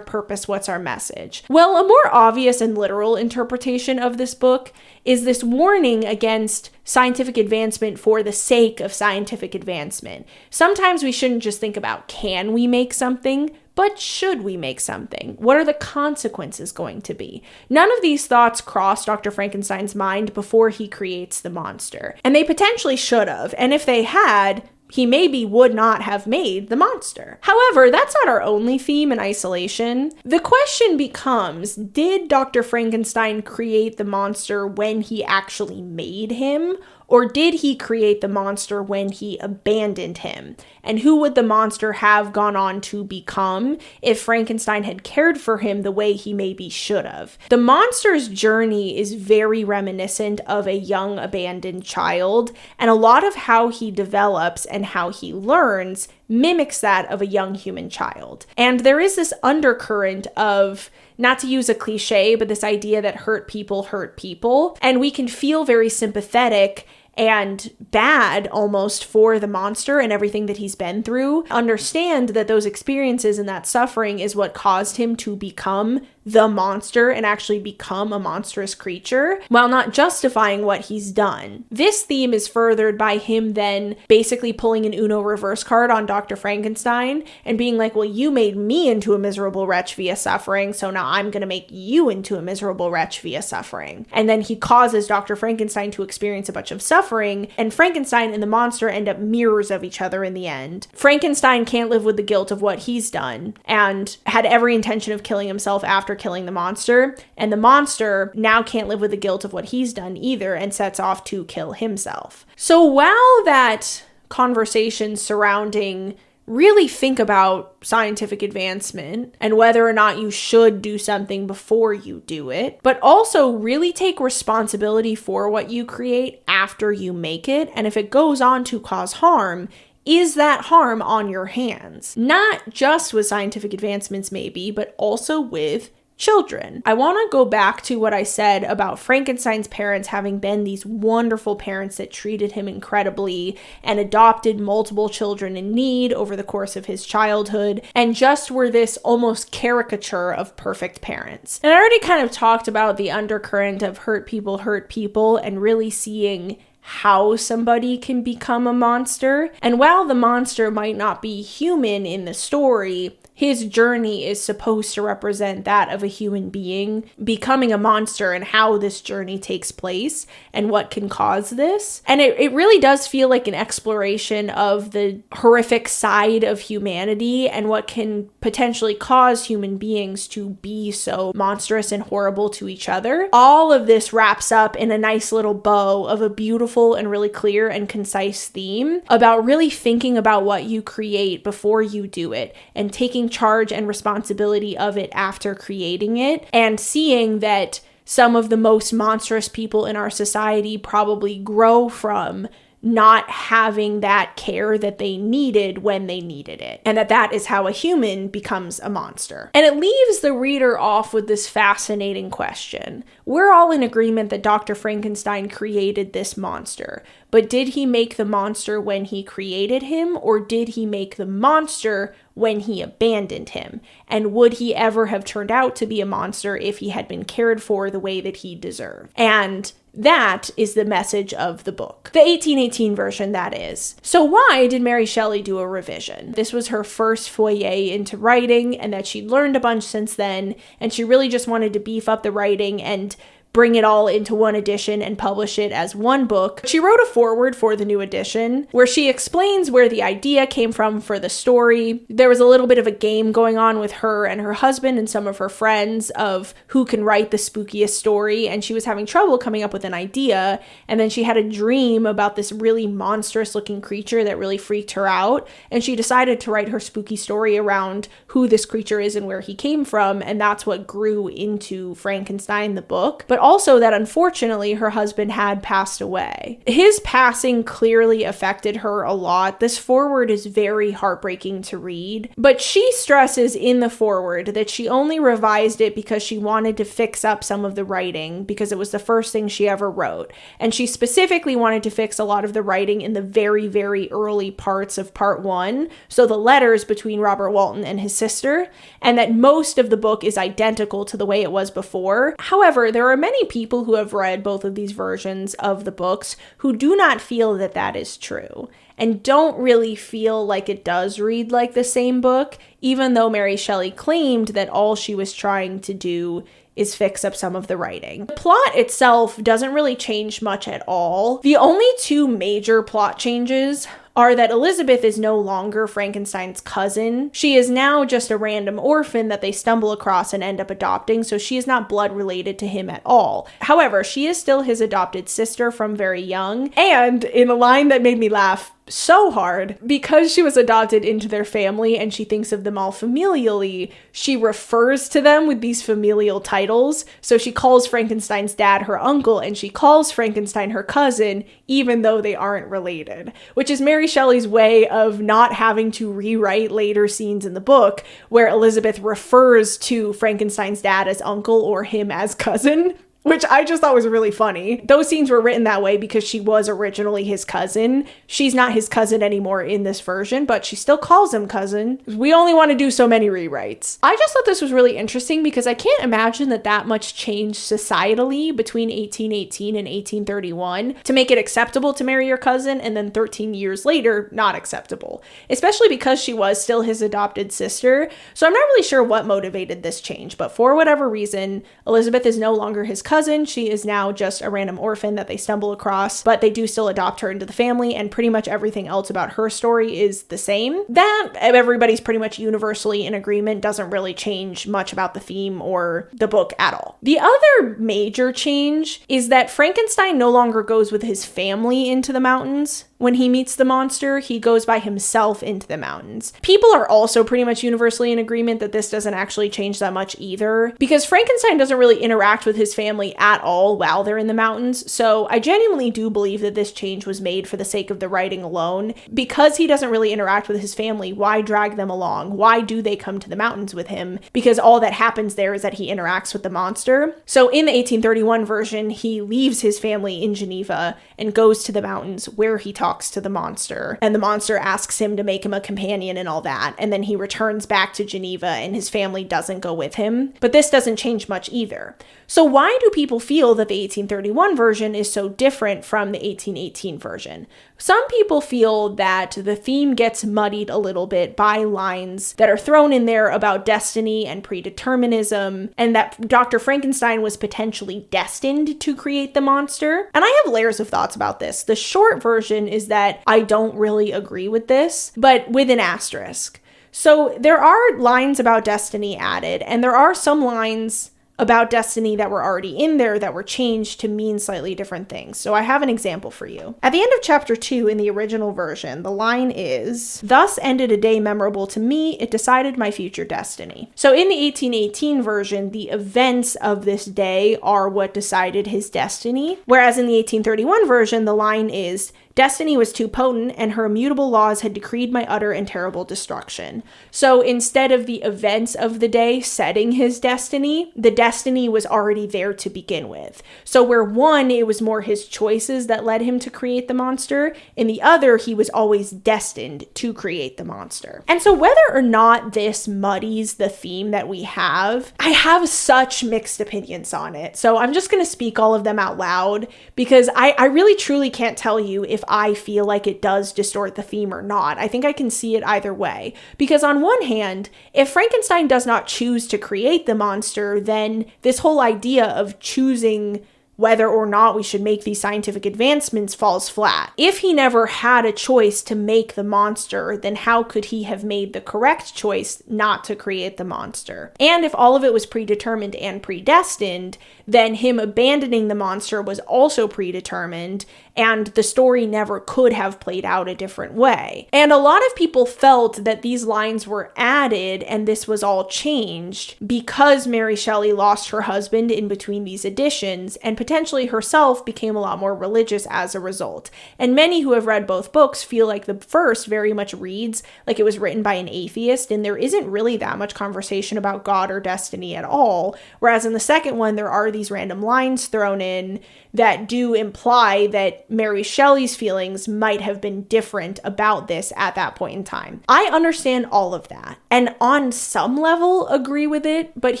purpose? What's our message? Well, a more obvious and literal interpretation of this book is this warning against scientific advancement for the sake of scientific advancement. Sometimes we shouldn't just think about, can we make something? But should we make something? What are the consequences going to be? None of these thoughts cross Dr. Frankenstein's mind before he creates the monster. And they potentially should have. And if they had, he maybe would not have made the monster. However, that's not our only theme in isolation. The question becomes, did Dr. Frankenstein create the monster when he actually made him? Or did he create the monster when he abandoned him? And who would the monster have gone on to become if Frankenstein had cared for him the way he maybe should have? The monster's journey is very reminiscent of a young abandoned child, and a lot of how he develops and how he learns mimics that of a young human child. And there is this undercurrent of, not to use a cliche, but this idea that hurt people hurt people. And we can feel very sympathetic and bad almost for the monster and everything that he's been through. Understand that those experiences and that suffering is what caused him to become the monster and actually become a monstrous creature, while not justifying what he's done. This theme is furthered by him then basically pulling an Uno reverse card on Dr. Frankenstein and being like, well, you made me into a miserable wretch via suffering, so now I'm going to make you into a miserable wretch via suffering. And then he causes Dr. Frankenstein to experience a bunch of suffering, and Frankenstein and the monster end up mirrors of each other in the end. Frankenstein can't live with the guilt of what he's done and had every intention of killing himself after killing the monster, and the monster now can't live with the guilt of what he's done either and sets off to kill himself. So while that conversation surrounding really think about scientific advancement and whether or not you should do something before you do it, but also really take responsibility for what you create after you make it, and if it goes on to cause harm, is that harm on your hands? Not just with scientific advancements maybe, but also with children. I want to go back to what I said about Frankenstein's parents having been these wonderful parents that treated him incredibly and adopted multiple children in need over the course of his childhood and just were this almost caricature of perfect parents. And I already kind of talked about the undercurrent of hurt people and really seeing how somebody can become a monster. And while the monster might not be human in the story, his journey is supposed to represent that of a human being becoming a monster and how this journey takes place and what can cause this. And it really does feel like an exploration of the horrific side of humanity and what can potentially cause human beings to be so monstrous and horrible to each other. All of this wraps up in a nice little bow of a beautiful and really clear and concise theme about really thinking about what you create before you do it and taking charge and responsibility of it after creating it, and seeing that some of the most monstrous people in our society probably grow from not having that care that they needed when they needed it, and that is how a human becomes a monster. And it leaves the reader off with this fascinating question. We're all in agreement that Dr. Frankenstein created this monster, but did he make the monster when he created him, or did he make the monster when he abandoned him? And would he ever have turned out to be a monster if he had been cared for the way that he deserved? And that is the message of the book. The 1818 version, that is. So why did Mary Shelley do a revision? This was her first foray into writing, and that she'd learned a bunch since then, and she really just wanted to beef up the writing and bring it all into one edition and publish it as one book. She wrote a foreword for the new edition where she explains where the idea came from for the story. There was a little bit of a game going on with her and her husband and some of her friends of who can write the spookiest story, and she was having trouble coming up with an idea, and then she had a dream about this really monstrous looking creature that really freaked her out, and she decided to write her spooky story around who this creature is and where he came from, and that's what grew into Frankenstein the book. But also that unfortunately her husband had passed away. His passing clearly affected her a lot. This foreword is very heartbreaking to read, but she stresses in the foreword that she only revised it because she wanted to fix up some of the writing because it was the first thing she ever wrote. And she specifically wanted to fix a lot of the writing in the very, very early parts of part 1, so the letters between Robert Walton and his sister, and that most of the book is identical to the way it was before. However, there are many people who have read both of these versions of the books who do not feel that that is true and don't really feel like it does read like the same book, even though Mary Shelley claimed that all she was trying to do is fix up some of the writing. The plot itself doesn't really change much at all. The only two major plot changes are that Elizabeth is no longer Frankenstein's cousin. She is now just a random orphan that they stumble across and end up adopting, so she is not blood related to him at all. However, she is still his adopted sister from very young, and in a line that made me laugh so hard, because she was adopted into their family and she thinks of them all familially, she refers to them with these familial titles. So she calls Frankenstein's dad her uncle and she calls Frankenstein her cousin, even though they aren't related, which is Mary Shelley's way of not having to rewrite later scenes in the book where Elizabeth refers to Frankenstein's dad as uncle or him as cousin, which I just thought was really funny. Those scenes were written that way because she was originally his cousin. She's not his cousin anymore in this version, but she still calls him cousin. We only want to do so many rewrites. I just thought this was really interesting because I can't imagine that much changed societally between 1818 and 1831 to make it acceptable to marry your cousin, and then 13 years later, not acceptable, especially because she was still his adopted sister. So I'm not really sure what motivated this change, but for whatever reason, Elizabeth is no longer his cousin. She is now just a random orphan that they stumble across, but they do still adopt her into the family, and pretty much everything else about her story is the same. That everybody's pretty much universally in agreement doesn't really change much about the theme or the book at all. The other major change is that Frankenstein no longer goes with his family into the mountains. When he meets the monster, he goes by himself into the mountains. People are also pretty much universally in agreement that this doesn't actually change that much either, because Frankenstein doesn't really interact with his family at all while they're in the mountains. So I genuinely do believe that this change was made for the sake of the writing alone. Because he doesn't really interact with his family, why drag them along? Why do they come to the mountains with him? Because all that happens there is that he interacts with the monster. So in the 1831 version, he leaves his family in Geneva and goes to the mountains where he talks to the monster, and the monster asks him to make him a companion and all that, and then he returns back to Geneva and his family doesn't go with him. But this doesn't change much either. So why do people feel that the 1831 version is so different from the 1818 version? Some people feel that the theme gets muddied a little bit by lines that are thrown in there about destiny and predeterminism, and that Dr. Frankenstein was potentially destined to create the monster. And I have layers of thoughts about this. The short version is that I don't really agree with this, but with an asterisk. So there are lines about destiny added, and there are some lines about destiny that were already in there that were changed to mean slightly different things. So I have an example for you. At the end of chapter 2 in the original version, the line is, "Thus ended a day memorable to me, it decided my future destiny." So in the 1818 version, the events of this day are what decided his destiny, whereas in the 1831 version, the line is, "Destiny was too potent, and her immutable laws had decreed my utter and terrible destruction." So instead of the events of the day setting his destiny, the destiny was already there to begin with. So where one, it was more his choices that led him to create the monster, in the other, he was always destined to create the monster. And so whether or not this muddies the theme that we have, I have such mixed opinions on it. So I'm just going to speak all of them out loud, because I really truly can't tell you if I feel like it does distort the theme or not. I think I can see it either way. Because on one hand, if Frankenstein does not choose to create the monster, then this whole idea of choosing whether or not we should make these scientific advancements falls flat. If he never had a choice to make the monster, then how could he have made the correct choice not to create the monster? And if all of it was predetermined and predestined, then him abandoning the monster was also predetermined, and the story never could have played out a different way. And a lot of people felt that these lines were added and this was all changed because Mary Shelley lost her husband in between these editions, and potentially herself became a lot more religious as a result. And many who have read both books feel like the first very much reads like it was written by an atheist, and there isn't really that much conversation about God or destiny at all, whereas in the second one there are these random lines thrown in that do imply that Mary Shelley's feelings might have been different about this at that point in time. I understand all of that, and on some level agree with it, but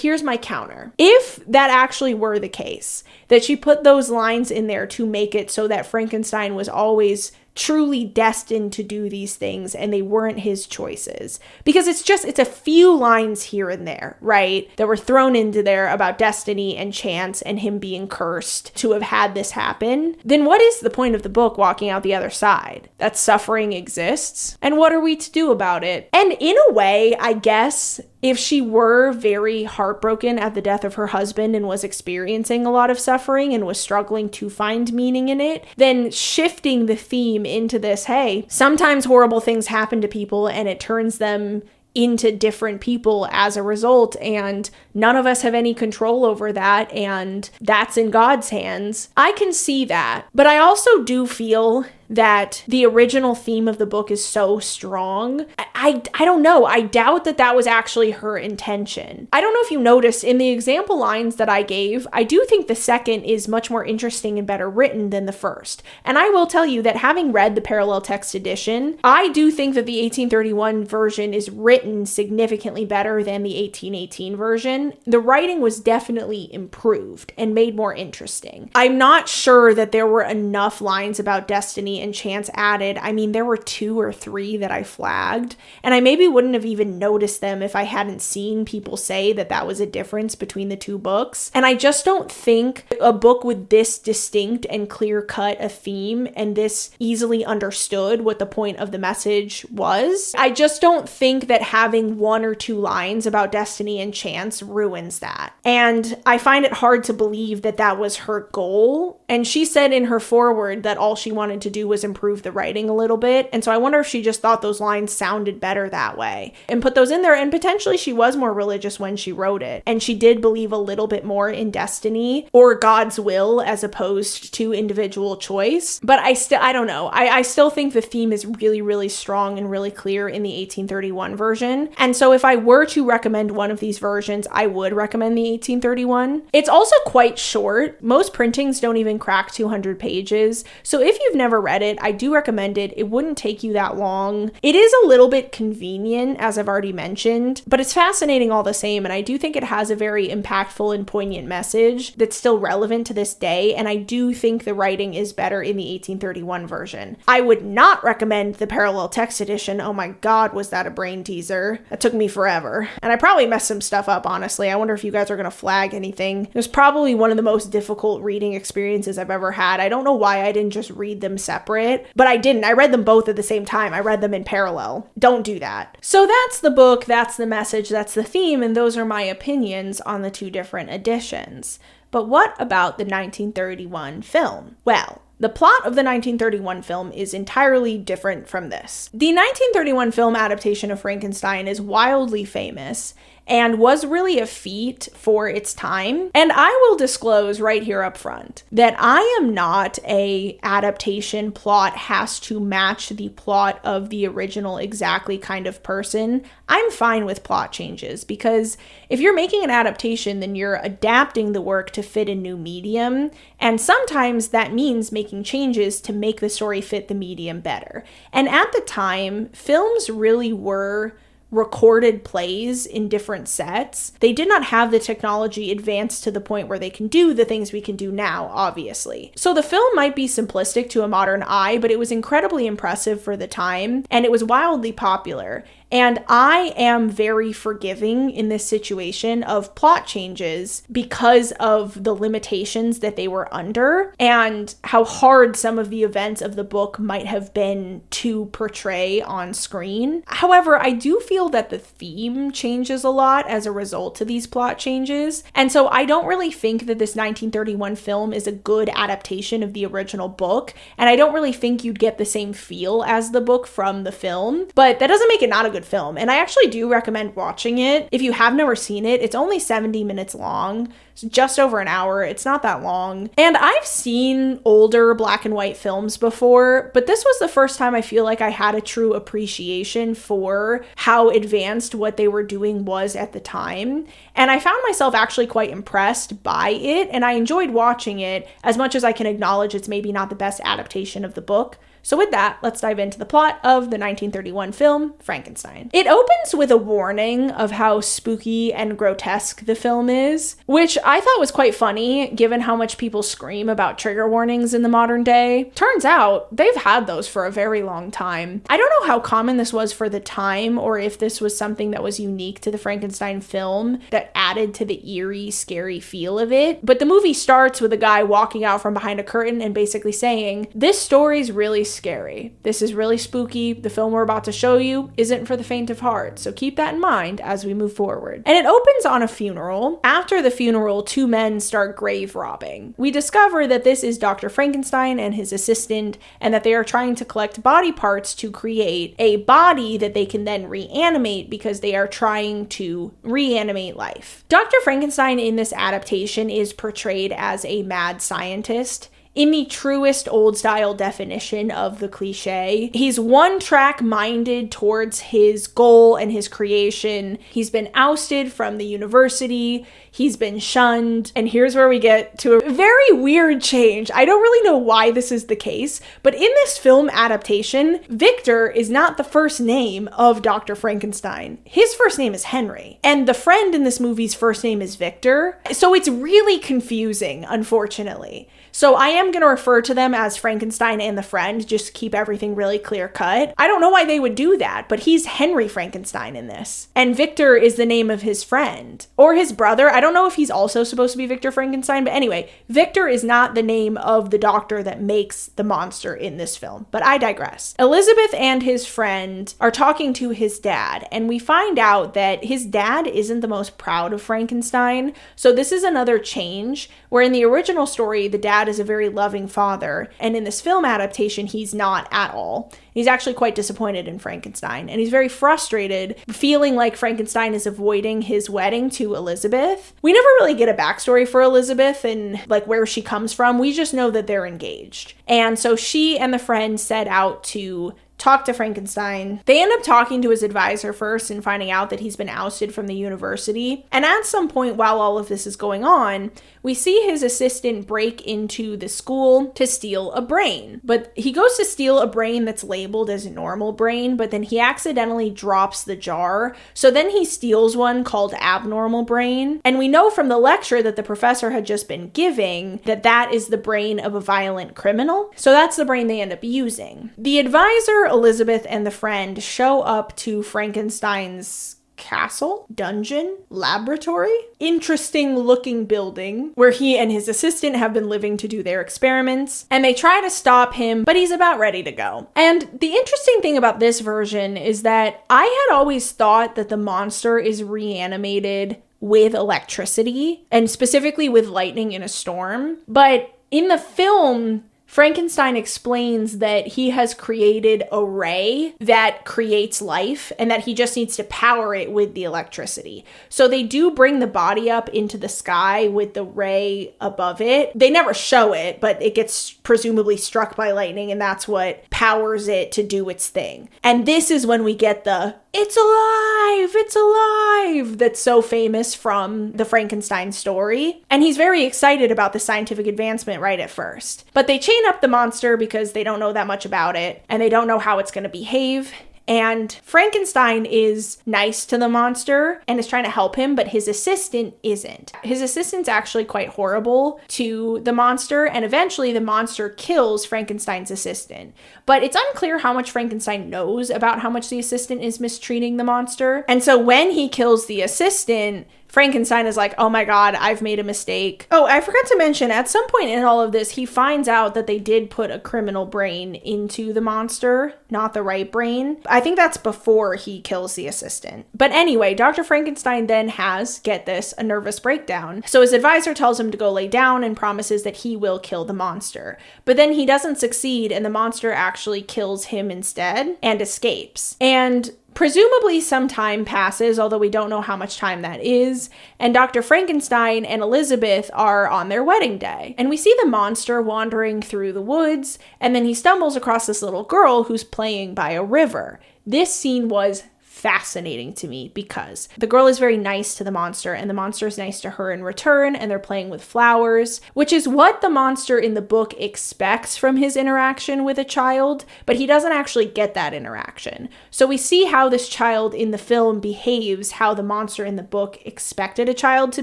here's my counter. If that actually were the case, that she put those lines in there to make it so that Frankenstein was always truly destined to do these things and they weren't his choices. Because it's a few lines here and there, right, that were thrown into there about destiny and chance and him being cursed to have had this happen. Then what is the point of the book walking out the other side? That suffering exists, and what are we to do about it? And in a way, I guess, if she were very heartbroken at the death of her husband and was experiencing a lot of suffering and was struggling to find meaning in it, then shifting the theme into this, hey, sometimes horrible things happen to people and it turns them into different people as a result, and none of us have any control over that, and that's in God's hands. I can see that, but I also do feel that the original theme of the book is so strong. I don't know. I doubt that was actually her intention. I don't know if you noticed in the example lines that I gave, I do think the second is much more interesting and better written than the first. And I will tell you that having read the parallel text edition, I do think that the 1831 version is written significantly better than the 1818 version. The writing was definitely improved and made more interesting. I'm not sure that there were enough lines about destiny and chance added. I mean, there were 2 or 3 that I flagged, and I maybe wouldn't have even noticed them if I hadn't seen people say that was a difference between the 2 books. And I just don't think a book with this distinct and clear-cut a theme and this easily understood what the point of the message was, I just don't think that having 1 or 2 lines about destiny and chance ruins that. And I find it hard to believe that was her goal. And she said in her foreword that all she wanted to do was improve the writing a little bit. And so I wonder if she just thought those lines sounded better that way and put those in there. And potentially she was more religious when she wrote it. And she did believe a little bit more in destiny or God's will as opposed to individual choice. But I don't know. I still think the theme is really, really strong and really clear in the 1831 version. And so if I were to recommend one of these versions, I would recommend the 1831. It's also quite short. Most printings don't even crack 200 pages. So if you've never read it, I do recommend it. It wouldn't take you that long. It is a little bit convenient, as I've already mentioned, but it's fascinating all the same. And I do think it has a very impactful and poignant message that's still relevant to this day. And I do think the writing is better in the 1831 version. I would not recommend the parallel text edition. Oh my God, was that a brain teaser? That took me forever. And I probably messed some stuff up, honestly. I wonder if you guys are going to flag anything. It was probably one of the most difficult reading experiences I've ever had. I don't know why I didn't just read them separate, but I didn't. I read them both at the same time. I read them in parallel. Don't do that. So that's the book, that's the message, that's the theme, and those are my opinions on the 2 different editions. But what about the 1931 film? Well, the plot of the 1931 film is entirely different from this. The 1931 film adaptation of Frankenstein is wildly famous and was really a feat for its time. And I will disclose right here up front that I am not a adaptation plot has to match the plot of the original exactly kind of person. I'm fine with plot changes because if you're making an adaptation, then you're adapting the work to fit a new medium. And sometimes that means making changes to make the story fit the medium better. And at the time, films really were recorded plays in different sets. They did not have the technology advanced to the point where they can do the things we can do now, obviously. So the film might be simplistic to a modern eye, but it was incredibly impressive for the time, and it was wildly popular. And I am very forgiving in this situation of plot changes because of the limitations that they were under and how hard some of the events of the book might have been to portray on screen. However, I do feel that the theme changes a lot as a result of these plot changes. And so I don't really think that this 1931 film is a good adaptation of the original book. And I don't really think you'd get the same feel as the book from the film, but that doesn't make it not a good film. And I actually do recommend watching it. If you have never seen it, it's only 70 minutes long. It's just over an hour. It's not that long. And I've seen older black and white films before, but this was the first time I feel like I had a true appreciation for how advanced what they were doing was at the time. And I found myself actually quite impressed by it, and I enjoyed watching it as much as I can acknowledge it's maybe not the best adaptation of the book. So with that, let's dive into the plot of the 1931 film, Frankenstein. It opens with a warning of how spooky and grotesque the film is, which I thought was quite funny, given how much people scream about trigger warnings in the modern day. Turns out they've had those for a very long time. I don't know how common this was for the time, or if this was something that was unique to the Frankenstein film that added to the eerie, scary feel of it. But the movie starts with a guy walking out from behind a curtain and basically saying, "This story's really scary. This is really spooky. The film we're about to show you isn't for the faint of heart. So keep that in mind as we move forward." And it opens on a funeral. After the funeral, two men start grave robbing. We discover that this is Dr. Frankenstein and his assistant, and that they are trying to collect body parts to create a body that they can then reanimate, because they are trying to reanimate life. Dr. Frankenstein in this adaptation is portrayed as a mad scientist. In the truest old-style definition of the cliche, he's one-track minded towards his goal and his creation. He's been ousted from the university. He's been shunned. And here's where we get to a very weird change. I don't really know why this is the case, but in this film adaptation, Victor is not the first name of Dr. Frankenstein. His first name is Henry. And the friend in this movie's first name is Victor. So it's really confusing, unfortunately. So I am going to refer to them as Frankenstein and the friend, just to keep everything really clear cut. I don't know why they would do that, but he's Henry Frankenstein in this. And Victor is the name of his friend. Or his brother. I don't know if he's also supposed to be Victor Frankenstein, but anyway, Victor is not the name of the doctor that makes the monster in this film. But I digress. Elizabeth and his friend are talking to his dad, and we find out that his dad isn't the most proud of Frankenstein. So this is another change, where in the original story, the dad is a very loving father, and in this film adaptation, he's not at all. He's actually quite disappointed in Frankenstein, and he's very frustrated, feeling like Frankenstein is avoiding his wedding to Elizabeth. We never really get a backstory for Elizabeth and like where she comes from. We just know that they're engaged. And so she and the friend set out to talk to Frankenstein. They end up talking to his advisor first and finding out that he's been ousted from the university. And at some point while all of this is going on, we see his assistant break into the school to steal a brain. But he goes to steal a brain that's labeled as a normal brain, but then he accidentally drops the jar. So then he steals one called abnormal brain. And we know from the lecture that the professor had just been giving that that is the brain of a violent criminal. So that's the brain they end up using. The advisor, Elizabeth, and the friend show up to Frankenstein's castle, dungeon, laboratory, interesting looking building where he and his assistant have been living to do their experiments, and they try to stop him, but he's about ready to go. And the interesting thing about this version is that I had always thought that the monster is reanimated with electricity, and specifically with lightning in a storm, but in the film, Frankenstein explains that he has created a ray that creates life and that he just needs to power it with the electricity. So they do bring the body up into the sky with the ray above it. They never show it, but it gets presumably struck by lightning, and that's what powers it to do its thing. And this is when we get the "It's alive! It's alive!" that's so famous from the Frankenstein story. And he's very excited about the scientific advancement right at first. But they chain up the monster because they don't know that much about it, and they don't know how it's going to behave. And Frankenstein is nice to the monster and is trying to help him, but his assistant isn't. His assistant's actually quite horrible to the monster, and eventually the monster kills Frankenstein's assistant. But it's unclear how much Frankenstein knows about how much the assistant is mistreating the monster. And so when he kills the assistant, Frankenstein is like, "Oh my God, I've made a mistake." Oh, I forgot to mention, at some point in all of this, he finds out that they did put a criminal brain into the monster, not the right brain. I think that's before he kills the assistant. But anyway, Dr. Frankenstein then has, get this, a nervous breakdown. So his advisor tells him to go lay down and promises that he will kill the monster. But then he doesn't succeed, and the monster actually kills him instead and escapes. And presumably some time passes, although we don't know how much time that is, and Dr. Frankenstein and Elizabeth are on their wedding day. And we see the monster wandering through the woods, and then he stumbles across this little girl who's playing by a river. This scene was fascinating to me because the girl is very nice to the monster and the monster is nice to her in return, and they're playing with flowers, which is what the monster in the book expects from his interaction with a child, but he doesn't actually get that interaction. So we see how this child in the film behaves how the monster in the book expected a child to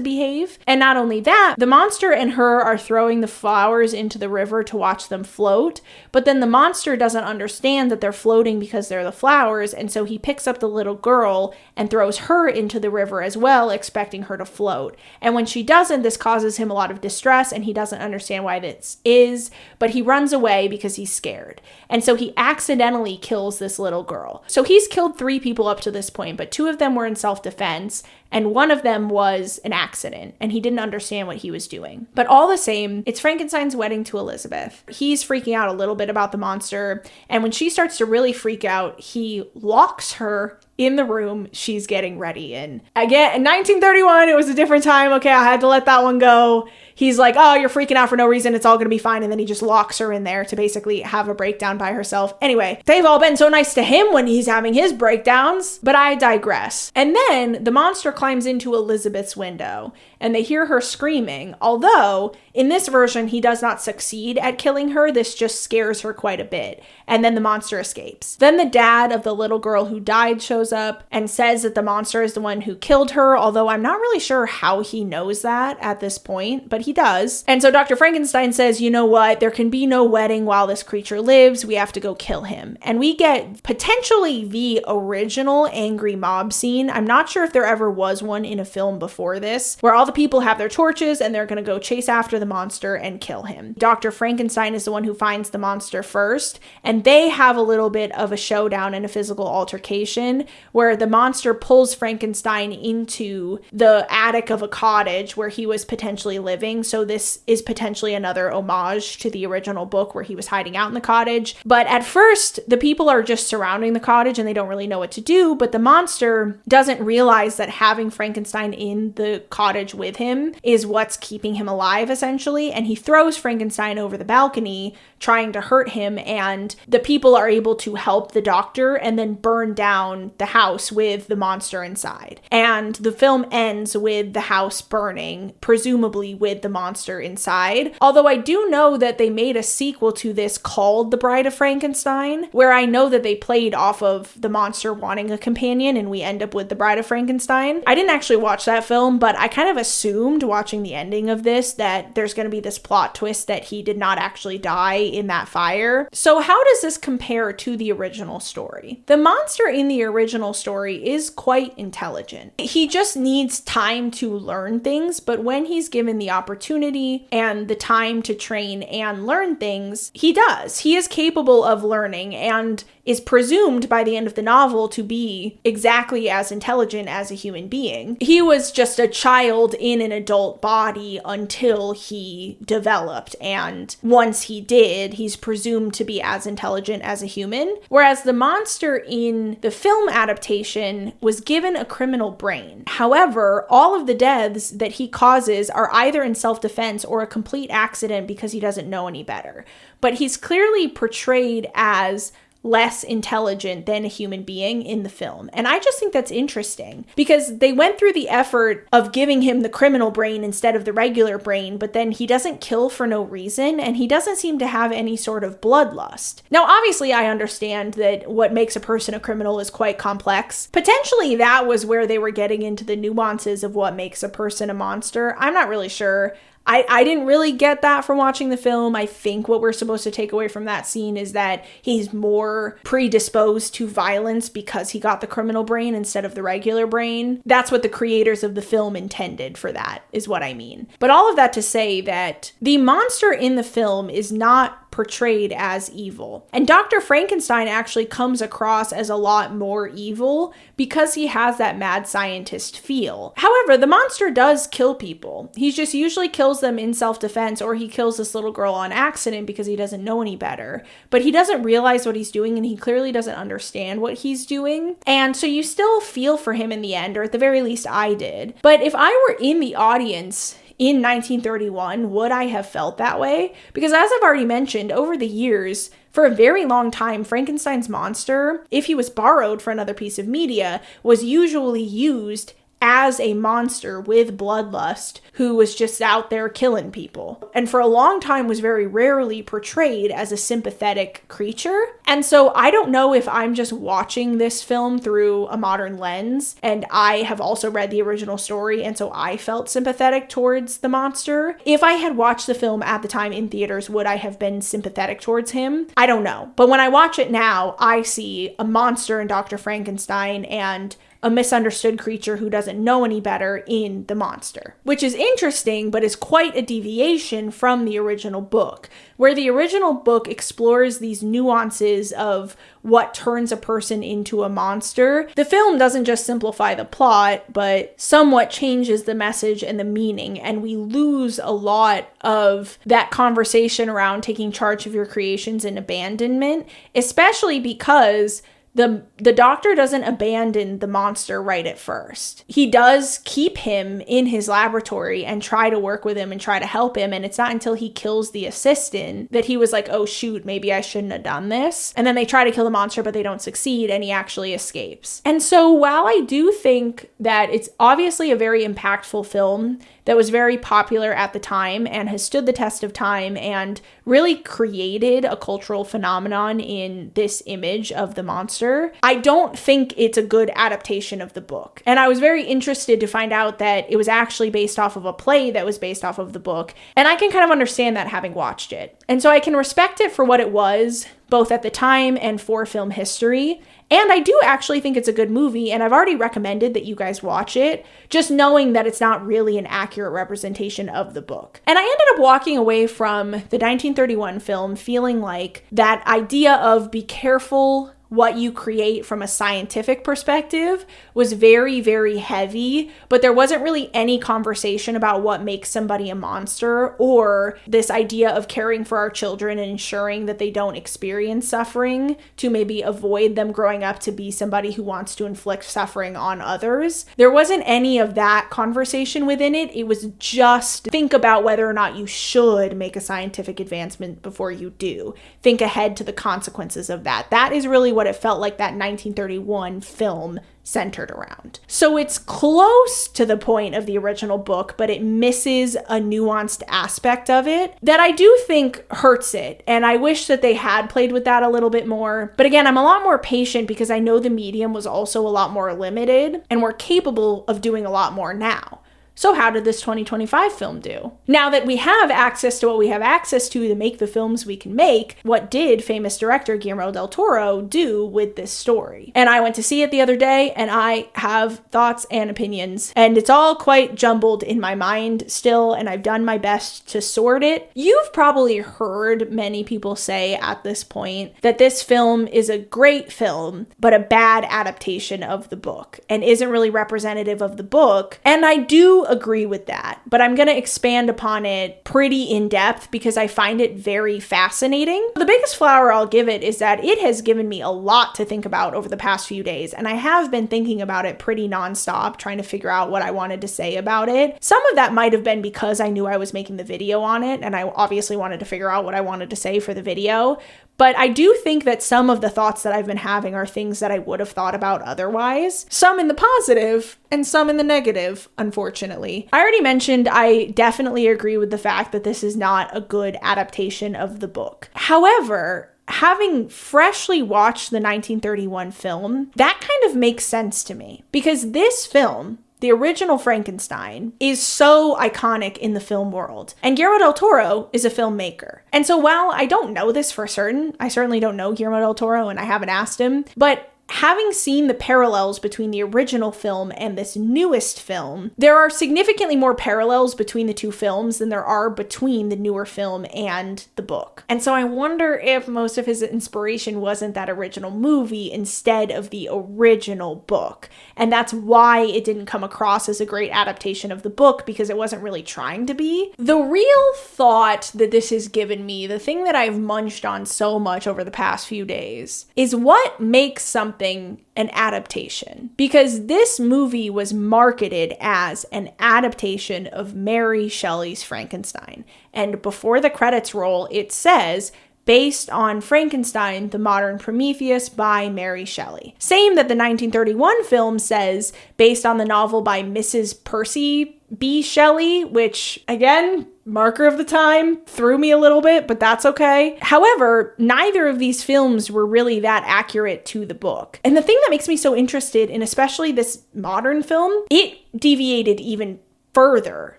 behave. And not only that, the monster and her are throwing the flowers into the river to watch them float, but then the monster doesn't understand that they're floating because they're the flowers, and so he picks up the little girl and throws her into the river as well, expecting her to float. And when she doesn't, this causes him a lot of distress, and he doesn't understand why this is, but he runs away because he's scared. And so he accidentally kills this little girl. So he's killed 3 people up to this point, but 2 of them were in self-defense, and one of them was an accident, and he didn't understand what he was doing. But all the same, it's Frankenstein's wedding to Elizabeth. He's freaking out a little bit about the monster, and when she starts to really freak out, he locks her in the room she's getting ready in. Again, in 1931, it was a different time. Okay, I had to let that one go. He's like, oh, you're freaking out for no reason. It's all going to be fine. And then he just locks her in there to basically have a breakdown by herself. Anyway, they've all been so nice to him when he's having his breakdowns, but I digress. And then the monster climbs into Elizabeth's window and they hear her screaming. Although in this version, he does not succeed at killing her. This just scares her quite a bit. And then the monster escapes. Then the dad of the little girl who died shows up and says that the monster is the one who killed her. Although I'm not really sure how he knows that at this point, but he does. And so Dr. Frankenstein says, you know what? There can be no wedding while this creature lives. We have to go kill him. And we get potentially the original angry mob scene. I'm not sure if there ever was one in a film before this, where all the people have their torches and they're going to go chase after the monster and kill him. Dr. Frankenstein is the one who finds the monster first, and they have a little bit of a showdown and a physical altercation where the monster pulls Frankenstein into the attic of a cottage where he was potentially living. So this is potentially another homage to the original book where he was hiding out in the cottage. But at first, the people are just surrounding the cottage and they don't really know what to do. But the monster doesn't realize that having Frankenstein in the cottage with him is what's keeping him alive, essentially. And he throws Frankenstein over the balcony, trying to hurt him. And the people are able to help the doctor and then burn down the house with the monster inside. And the film ends with the house burning, presumably with the monster inside. Although I do know that they made a sequel to this called The Bride of Frankenstein, where I know that they played off of the monster wanting a companion and we end up with The Bride of Frankenstein. I didn't actually watch that film, but I kind of assumed watching the ending of this that there's going to be this plot twist that he did not actually die in that fire. So how does this compare to the original story? The monster in the original story is quite intelligent. He just needs time to learn things, but when he's given the opportunity and the time to train and learn things, he does. He is capable of learning and is presumed by the end of the novel to be exactly as intelligent as a human being. He was just a child in an adult body until he developed, and once he did, he's presumed to be as intelligent as a human. Whereas the monster in the film adaptation was given a criminal brain. However, all of the deaths that he causes are either in self-defense or a complete accident because he doesn't know any better. But he's clearly portrayed as less intelligent than a human being in the film. And I just think that's interesting because they went through the effort of giving him the criminal brain instead of the regular brain, but then he doesn't kill for no reason and he doesn't seem to have any sort of bloodlust. Now, obviously, I understand that what makes a person a criminal is quite complex. Potentially, that was where they were getting into the nuances of what makes a person a monster. I'm not really sure. I didn't really get that from watching the film. I think what we're supposed to take away from that scene is that he's more predisposed to violence because he got the criminal brain instead of the regular brain. That's what the creators of the film intended for that, is what I mean. But all of that to say that the monster in the film is not portrayed as evil. And Dr. Frankenstein actually comes across as a lot more evil because he has that mad scientist feel. However, the monster does kill people. He just usually kills them in self-defense, or he kills this little girl on accident because he doesn't know any better. But he doesn't realize what he's doing and he clearly doesn't understand what he's doing. And so you still feel for him in the end, or at the very least I did. But if I were in the audience in 1931, would I have felt that way? Because as I've already mentioned, over the years, for a very long time, Frankenstein's monster, if he was borrowed for another piece of media, was usually used as a monster with bloodlust who was just out there killing people. And for a long time was very rarely portrayed as a sympathetic creature. And so I don't know if I'm just watching this film through a modern lens, and I have also read the original story, and so I felt sympathetic towards the monster. If I had watched the film at the time in theaters, would I have been sympathetic towards him? I don't know. But when I watch it now, I see a monster in Dr. Frankenstein and a misunderstood creature who doesn't know any better in the monster, which is interesting, but is quite a deviation from the original book, where the original book explores these nuances of what turns a person into a monster. The film doesn't just simplify the plot, but somewhat changes the message and the meaning, and we lose a lot of that conversation around taking charge of your creations and abandonment, especially because the doctor doesn't abandon the monster right at first. He does keep him in his laboratory and try to work with him and try to help him. And it's not until he kills the assistant that he was like, oh shoot, maybe I shouldn't have done this. And then they try to kill the monster, but they don't succeed, and he actually escapes. And so while I do think that it's obviously a very impactful film that was very popular at the time and has stood the test of time and really created a cultural phenomenon in this image of the monster, I don't think it's a good adaptation of the book. And I was very interested to find out that it was actually based off of a play that was based off of the book. And I can kind of understand that having watched it. And so I can respect it for what it was, both at the time and for film history. And I do actually think it's a good movie, and I've already recommended that you guys watch it, just knowing that it's not really an accurate representation of the book. And I ended up walking away from the 1931 film feeling like that idea of be careful what you create from a scientific perspective was very, very heavy, but there wasn't really any conversation about what makes somebody a monster, or this idea of caring for our children and ensuring that they don't experience suffering to maybe avoid them growing up to be somebody who wants to inflict suffering on others. There wasn't any of that conversation within it. It was just think about whether or not you should make a scientific advancement before you do. Think ahead to the consequences of that. That is really what it felt like that 1931 film centered around. So it's close to the point of the original book, but it misses a nuanced aspect of it that I do think hurts it. And I wish that they had played with that a little bit more. But again, I'm a lot more patient because I know the medium was also a lot more limited and we're capable of doing a lot more now. So how did this 2025 film do? Now that we have access to what we have access to make the films we can make, what did famous director Guillermo del Toro do with this story? And I went to see it the other day, and I have thoughts and opinions, and it's all quite jumbled in my mind still, and I've done my best to sort it. You've probably heard many people say at this point that this film is a great film, but a bad adaptation of the book, and isn't really representative of the book, and I do agree with that, but I'm going to expand upon it pretty in depth because I find it very fascinating. The biggest flower I'll give it is that it has given me a lot to think about over the past few days, and I have been thinking about it pretty nonstop, trying to figure out what I wanted to say about it. Some of that might have been because I knew I was making the video on it, and I obviously wanted to figure out what I wanted to say for the video. But I do think that some of the thoughts that I've been having are things that I would have thought about otherwise. Some in the positive and some in the negative, unfortunately. I already mentioned I definitely agree with the fact that this is not a good adaptation of the book. However, having freshly watched the 1931 film, that kind of makes sense to me. Because this film, the original Frankenstein, is so iconic in the film world. And Guillermo del Toro is a filmmaker. And so while I don't know this for certain, I certainly don't know Guillermo del Toro and I haven't asked him, but having seen the parallels between the original film and this newest film, there are significantly more parallels between the two films than there are between the newer film and the book. And so I wonder if most of his inspiration wasn't that original movie instead of the original book. And that's why it didn't come across as a great adaptation of the book, because it wasn't really trying to be. The real thought that this has given me, the thing that I've munched on so much over the past few days, is what makes something something an adaptation, because this movie was marketed as an adaptation of Mary Shelley's Frankenstein. And before the credits roll, it says, based on Frankenstein, the Modern Prometheus by Mary Shelley. Same that the 1931 film says, based on the novel by Mrs. Percy B. Shelley, which, again, marker of the time, threw me a little bit, but that's okay. However, neither of these films were really that accurate to the book. And the thing that makes me so interested in especially this modern film, it deviated even further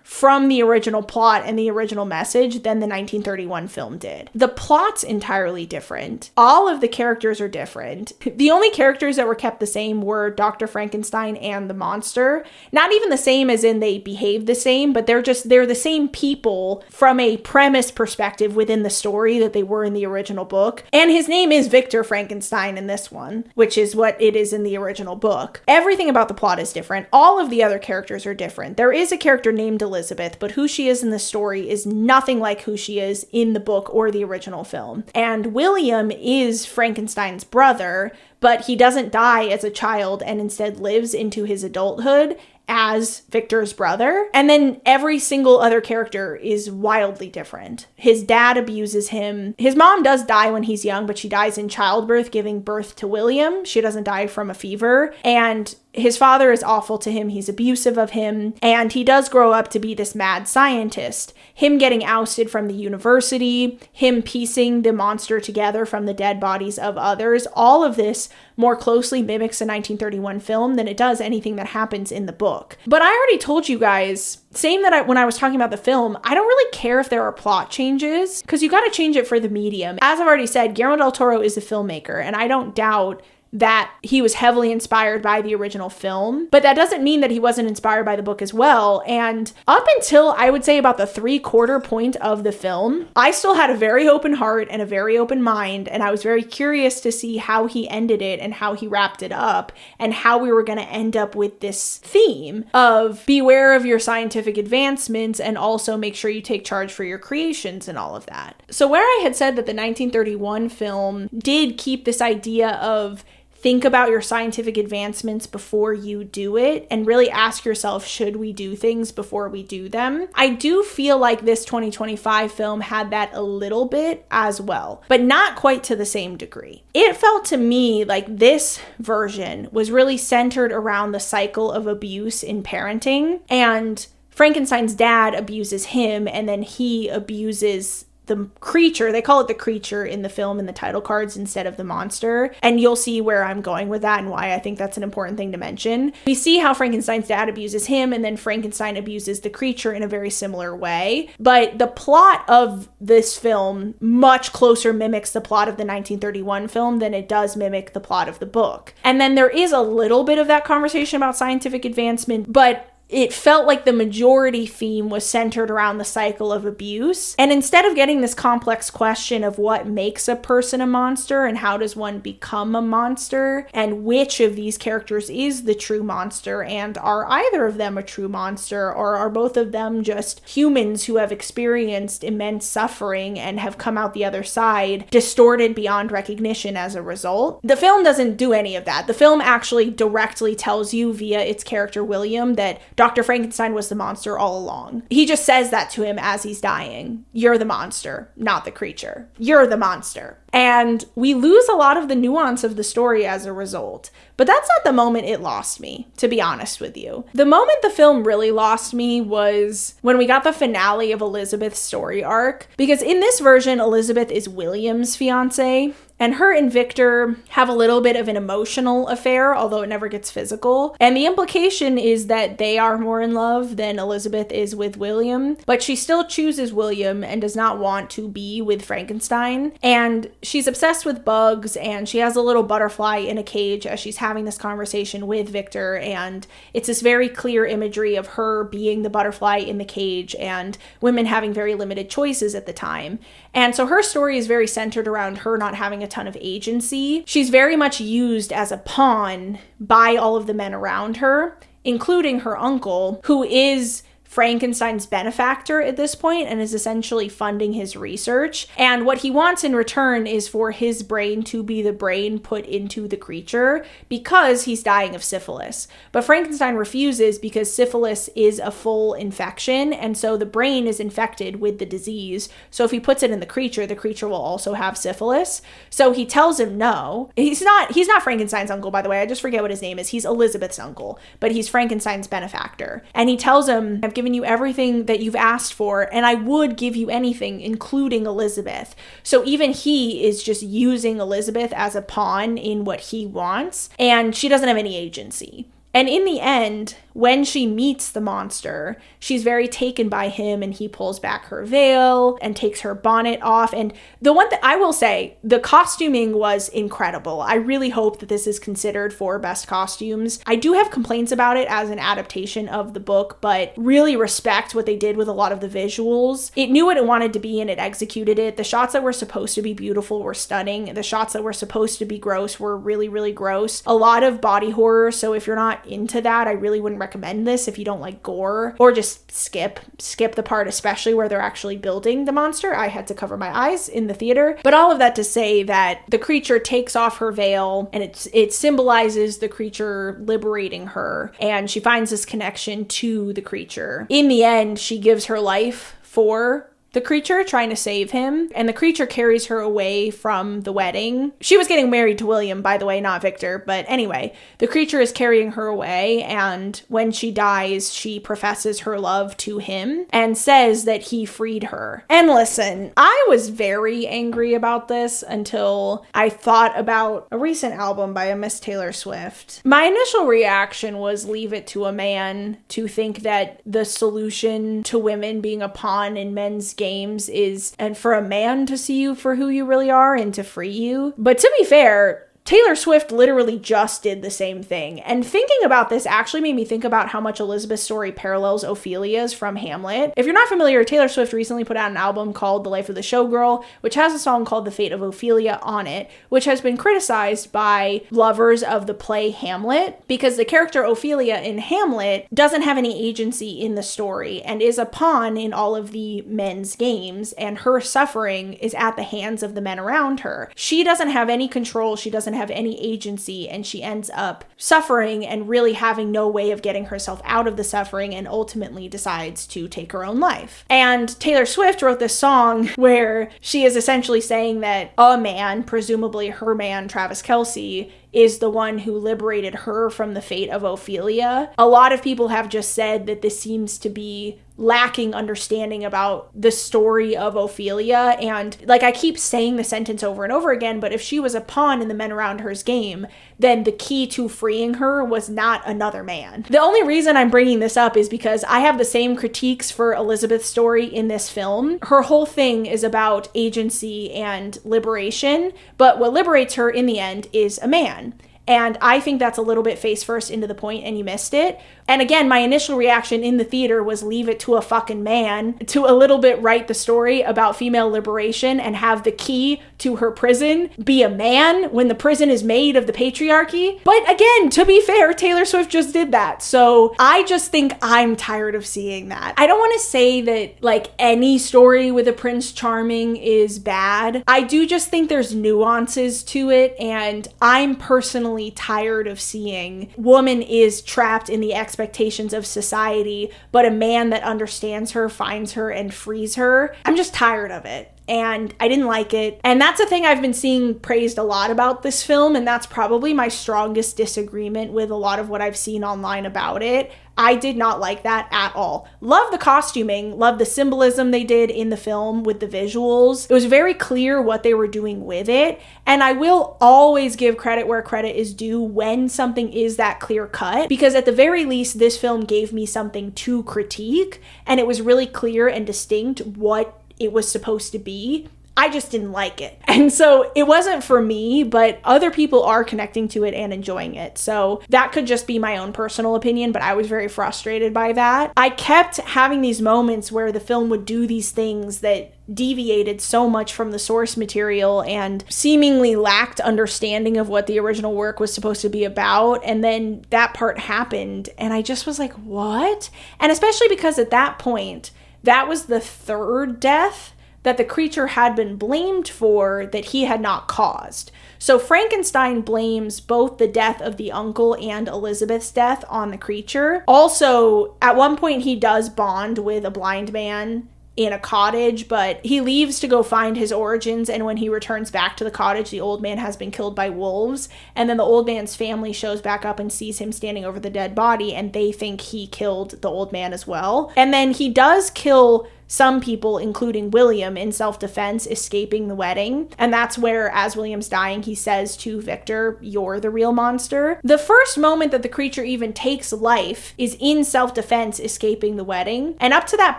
from the original plot and the original message than the 1931 film did. The plot's entirely different. All of the characters are different. The only characters that were kept the same were Dr. Frankenstein and the monster. Not even the same as in they behave the same, but they're the same people from a premise perspective within the story that they were in the original book. And his name is Victor Frankenstein in this one, which is what it is in the original book. Everything about the plot is different. All of the other characters are different. There is a character named Elizabeth, but who she is in the story is nothing like who she is in the book or the original film. And William is Frankenstein's brother, but he doesn't die as a child and instead lives into his adulthood as Victor's brother. And then every single other character is wildly different. His dad abuses him. His mom does die when he's young, but she dies in childbirth, giving birth to William. She doesn't die from a fever. And his father is awful to him. He's abusive of him. And he does grow up to be this mad scientist. Him getting ousted from the university, him piecing the monster together from the dead bodies of others. All of this more closely mimics a 1931 film than it does anything that happens in the book. But I already told you guys, same that when I was talking about the film, I don't really care if there are plot changes, because you got to change it for the medium. As I've already said, Guillermo del Toro is a filmmaker, and I don't doubt that he was heavily inspired by the original film, but that doesn't mean that he wasn't inspired by the book as well. And up until I would say about the 3/4 point of the film, I still had a very open heart and a very open mind, and I was very curious to see how he ended it and how he wrapped it up and how we were going to end up with this theme of beware of your scientific advancements and also make sure you take charge for your creations and all of that. So where I had said that the 1931 film did keep this idea of think about your scientific advancements before you do it and really ask yourself, should we do things before we do them? I do feel like this 2025 film had that a little bit as well, but not quite to the same degree. It felt to me like this version was really centered around the cycle of abuse in parenting, and Frankenstein's dad abuses him, and then he abuses the creature. They call it the creature in the film in the title cards instead of the monster. And you'll see where I'm going with that and why I think that's an important thing to mention. We see how Frankenstein's dad abuses him, and then Frankenstein abuses the creature in a very similar way. But the plot of this film much closer mimics the plot of the 1931 film than it does mimic the plot of the book. And then there is a little bit of that conversation about scientific advancement, but it felt like the majority theme was centered around the cycle of abuse. And instead of getting this complex question of what makes a person a monster and how does one become a monster and which of these characters is the true monster and are either of them a true monster or are both of them just humans who have experienced immense suffering and have come out the other side distorted beyond recognition as a result. The film doesn't do any of that. The film actually directly tells you via its character William that Dr. Frankenstein was the monster all along. He just says that to him as he's dying. You're the monster, not the creature. You're the monster. And we lose a lot of the nuance of the story as a result. But that's not the moment it lost me, to be honest with you. The moment the film really lost me was when we got the finale of Elizabeth's story arc. Because in this version, Elizabeth is William's fiance, and her and Victor have a little bit of an emotional affair, although it never gets physical. And the implication is that they are more in love than Elizabeth is with William, but she still chooses William and does not want to be with Frankenstein. And she's obsessed with bugs, and she has a little butterfly in a cage as she's having this conversation with Victor. And it's this very clear imagery of her being the butterfly in the cage and women having very limited choices at the time. And so her story is very centered around her not having a ton of agency. She's very much used as a pawn by all of the men around her, including her uncle, who is Frankenstein's benefactor at this point and is essentially funding his research. And what he wants in return is for his brain to be the brain put into the creature because he's dying of syphilis. But Frankenstein refuses because syphilis is a full infection, and so the brain is infected with the disease. So if he puts it in the creature will also have syphilis. So he tells him no. He's not Frankenstein's uncle, by the way. I just forget what his name is. He's Elizabeth's uncle, but he's Frankenstein's benefactor. And he tells him, I've given you everything that you've asked for, and I would give you anything, including Elizabeth. So even he is just using Elizabeth as a pawn in what he wants, and she doesn't have any agency. And in the end, when she meets the monster, she's very taken by him, and he pulls back her veil and takes her bonnet off. And the one that I will say, the costuming was incredible. I really hope that this is considered for best costumes. I do have complaints about it as an adaptation of the book, but really respect what they did with a lot of the visuals. It knew what it wanted to be and it executed it. The shots that were supposed to be beautiful were stunning. The shots that were supposed to be gross were really, really gross. A lot of body horror, so if you're not into that, I really wouldn't recommend this if you don't like gore, or just skip the part, especially where they're actually building the monster. I had to cover my eyes in the theater. But all of that to say that the creature takes off her veil, and it symbolizes the creature liberating her, and she finds this connection to the creature. In the end, she gives her life for the creature, trying to save him, and the creature carries her away from the wedding. She was getting married to William, by the way, not Victor, but anyway, the creature is carrying her away, and when she dies, she professes her love to him and says that he freed her. And listen, I was very angry about this until I thought about a recent album by a Miss Taylor Swift. My initial reaction was leave it to a man to think that the solution to women being a pawn in men's games is, and for a man to see you for who you really are and to free you. But to be fair, Taylor Swift literally just did the same thing. And thinking about this actually made me think about how much Elizabeth's story parallels Ophelia's from Hamlet. If you're not familiar, Taylor Swift recently put out an album called The Life of the Showgirl, which has a song called The Fate of Ophelia on it, which has been criticized by lovers of the play Hamlet because the character Ophelia in Hamlet doesn't have any agency in the story and is a pawn in all of the men's games, and her suffering is at the hands of the men around her. She doesn't have any control. She doesn't have any agency, and she ends up suffering and really having no way of getting herself out of the suffering, and ultimately decides to take her own life. And Taylor Swift wrote this song where she is essentially saying that a man, presumably her man Travis Kelce, is the one who liberated her from the fate of Ophelia. A lot of people have just said that this seems to be lacking understanding about the story of Ophelia. And like, I keep saying the sentence over and over again, but if she was a pawn in the men around her's game, then the key to freeing her was not another man. The only reason I'm bringing this up is because I have the same critiques for Elizabeth's story in this film. Her whole thing is about agency and liberation, but what liberates her in the end is a man. And I think that's a little bit face first into the point, and you missed it. And again, my initial reaction in the theater was leave it to a fucking man to a little bit write the story about female liberation and have the key to her prison be a man when the prison is made of the patriarchy. But again, to be fair, Taylor Swift just did that. So I just think I'm tired of seeing that. I don't want to say that like any story with a Prince Charming is bad. I do just think there's nuances to it, and I'm personally tired of seeing woman is trapped in the expectations of society, but a man that understands her, finds her, and frees her. I'm just tired of it. And I didn't like it. And that's a thing I've been seeing praised a lot about this film, and that's probably my strongest disagreement with a lot of what I've seen online about it. I did not like that at all. Love the costuming, love the symbolism they did in the film with the visuals. It was very clear what they were doing with it, and I will always give credit where credit is due when something is that clear cut, because at the very least, this film gave me something to critique, and it was really clear and distinct what it was supposed to be. I just didn't like it. And so it wasn't for me, but other people are connecting to it and enjoying it. So that could just be my own personal opinion, but I was very frustrated by that. I kept having these moments where the film would do these things that deviated so much from the source material and seemingly lacked understanding of what the original work was supposed to be about. And then that part happened and I just was like, what? And especially because at that point, that was the third death that the creature had been blamed for that he had not caused. So Frankenstein blames both the death of the uncle and Elizabeth's death on the creature. Also, at one point he does bond with a blind man in a cottage, but he leaves to go find his origins, and when he returns back to the cottage, the old man has been killed by wolves, and then the old man's family shows back up and sees him standing over the dead body, and they think he killed the old man as well. And then he does kill some people, including William, in self-defense, escaping the wedding. And that's where, as William's dying, he says to Victor, "You're the real monster." The first moment that the creature even takes life is in self-defense, escaping the wedding. And up to that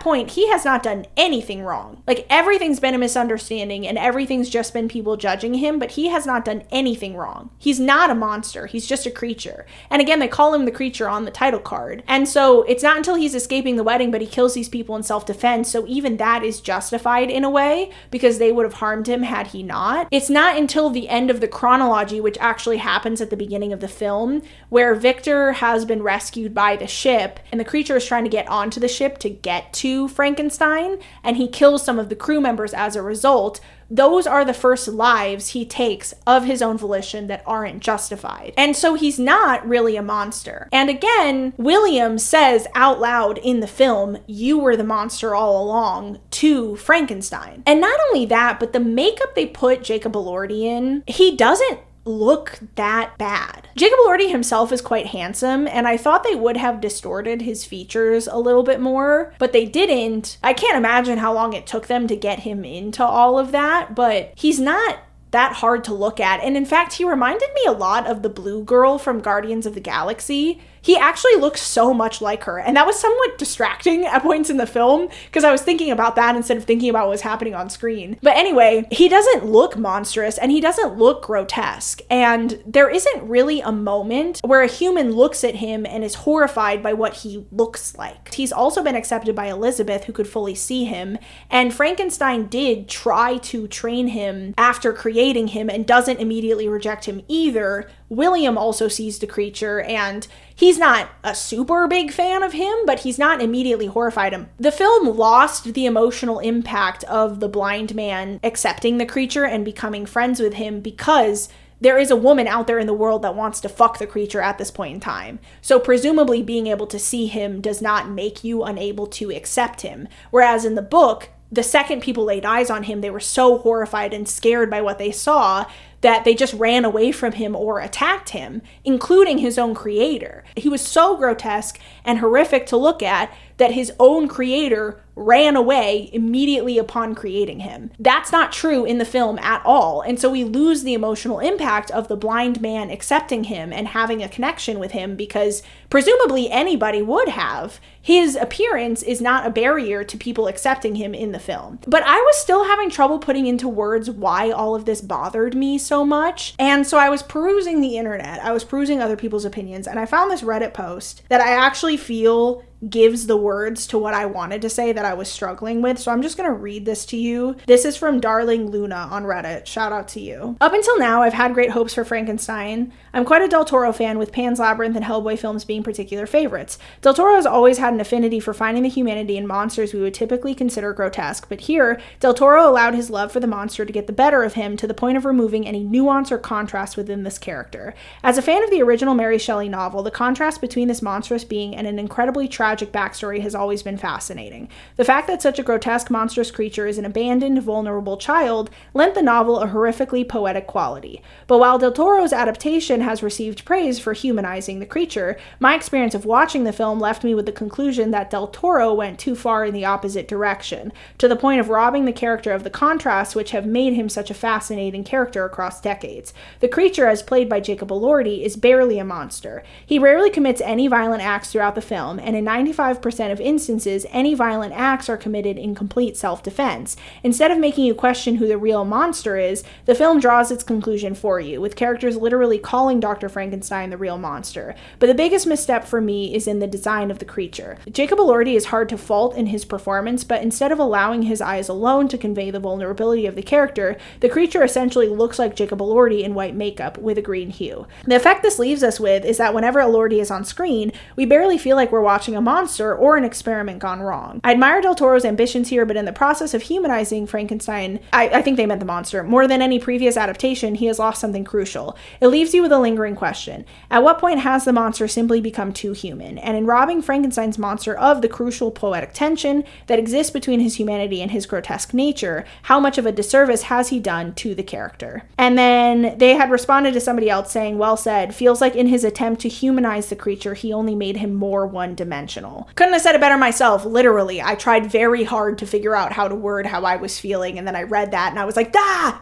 point, he has not done anything wrong. Like, everything's been a misunderstanding and everything's just been people judging him, but he has not done anything wrong. He's not a monster. He's just a creature. And again, they call him the creature on the title card. And so it's not until he's escaping the wedding, but he kills these people in self-defense. So even that is justified in a way because they would have harmed him had he not. It's not until the end of the chronology, which actually happens at the beginning of the film, where Victor has been rescued by the ship and the creature is trying to get onto the ship to get to Frankenstein, and he kills some of the crew members as a result. Those are the first lives he takes of his own volition that aren't justified. And so he's not really a monster. And again, William says out loud in the film, "You were the monster all along," to Frankenstein. And not only that, but the makeup they put Jacob Elordi in, he doesn't look that bad. Jacob Elordi himself is quite handsome, and I thought they would have distorted his features a little bit more, but they didn't. I can't imagine how long it took them to get him into all of that, but he's not that hard to look at. And in fact, he reminded me a lot of the blue girl from Guardians of the Galaxy. He actually looks so much like her. And that was somewhat distracting at points in the film because I was thinking about that instead of thinking about what was happening on screen. But anyway, he doesn't look monstrous and he doesn't look grotesque. And there isn't really a moment where a human looks at him and is horrified by what he looks like. He's also been accepted by Elizabeth, who could fully see him. And Frankenstein did try to train him after creating him and doesn't immediately reject him either. William also sees the creature and he's not a super big fan of him, but he's not immediately horrified him. The film lost the emotional impact of the blind man accepting the creature and becoming friends with him because there is a woman out there in the world that wants to fuck the creature at this point in time. So presumably being able to see him does not make you unable to accept him. Whereas in the book, the second people laid eyes on him, they were so horrified and scared by what they saw that they just ran away from him or attacked him, including his own creator. He was so grotesque and horrific to look at that his own creator ran away immediately upon creating him. That's not true in the film at all. And so we lose the emotional impact of the blind man accepting him and having a connection with him because presumably anybody would have. His appearance is not a barrier to people accepting him in the film. But I was still having trouble putting into words why all of this bothered me so much. And so I was perusing the internet. I was perusing other people's opinions, and I found this Reddit post that I actually feel gives the words to what I wanted to say that I was struggling with. So I'm just going to read this to you. This is from Darling Luna on Reddit. Shout out to you. Up until now, I've had great hopes for Frankenstein. I'm quite a Del Toro fan, with Pan's Labyrinth and Hellboy films being particular favorites. Del Toro has always had an affinity for finding the humanity in monsters we would typically consider grotesque, but here, Del Toro allowed his love for the monster to get the better of him to the point of removing any nuance or contrast within this character. As a fan of the original Mary Shelley novel, the contrast between this monstrous being and an incredibly tragic backstory has always been fascinating. The fact that such a grotesque, monstrous creature is an abandoned, vulnerable child lent the novel a horrifically poetic quality. But while Del Toro's adaptation has received praise for humanizing the creature, my experience of watching the film left me with the conclusion that Del Toro went too far in the opposite direction, to the point of robbing the character of the contrasts which have made him such a fascinating character across decades. The creature, as played by Jacob Elordi, is barely a monster. He rarely commits any violent acts throughout the film, and in 95% of instances, any violent acts are committed in complete self-defense. Instead of making you question who the real monster is, the film draws its conclusion for you, with characters literally calling Dr. Frankenstein the real monster. But the biggest misstep for me is in the design of the creature. Jacob Elordi is hard to fault in his performance, but instead of allowing his eyes alone to convey the vulnerability of the character, the creature essentially looks like Jacob Elordi in white makeup with a green hue. The effect this leaves us with is that whenever Elordi is on screen, we barely feel like we're watching a monster or an experiment gone wrong. I admire Del Toro's ambitions here, but in the process of humanizing Frankenstein, I think they meant the monster, more than any previous adaptation, he has lost something crucial. It leaves you with a lingering question. At what point has the monster simply become too human? And in robbing Frankenstein's monster of the crucial poetic tension that exists between his humanity and his grotesque nature, how much of a disservice has he done to the character? And then they had responded to somebody else saying, well said, feels like in his attempt to humanize the creature, he only made him more one-dimensional. Couldn't have said it better myself, literally. I tried very hard to figure out how to word how I was feeling, and then I read that and I was like,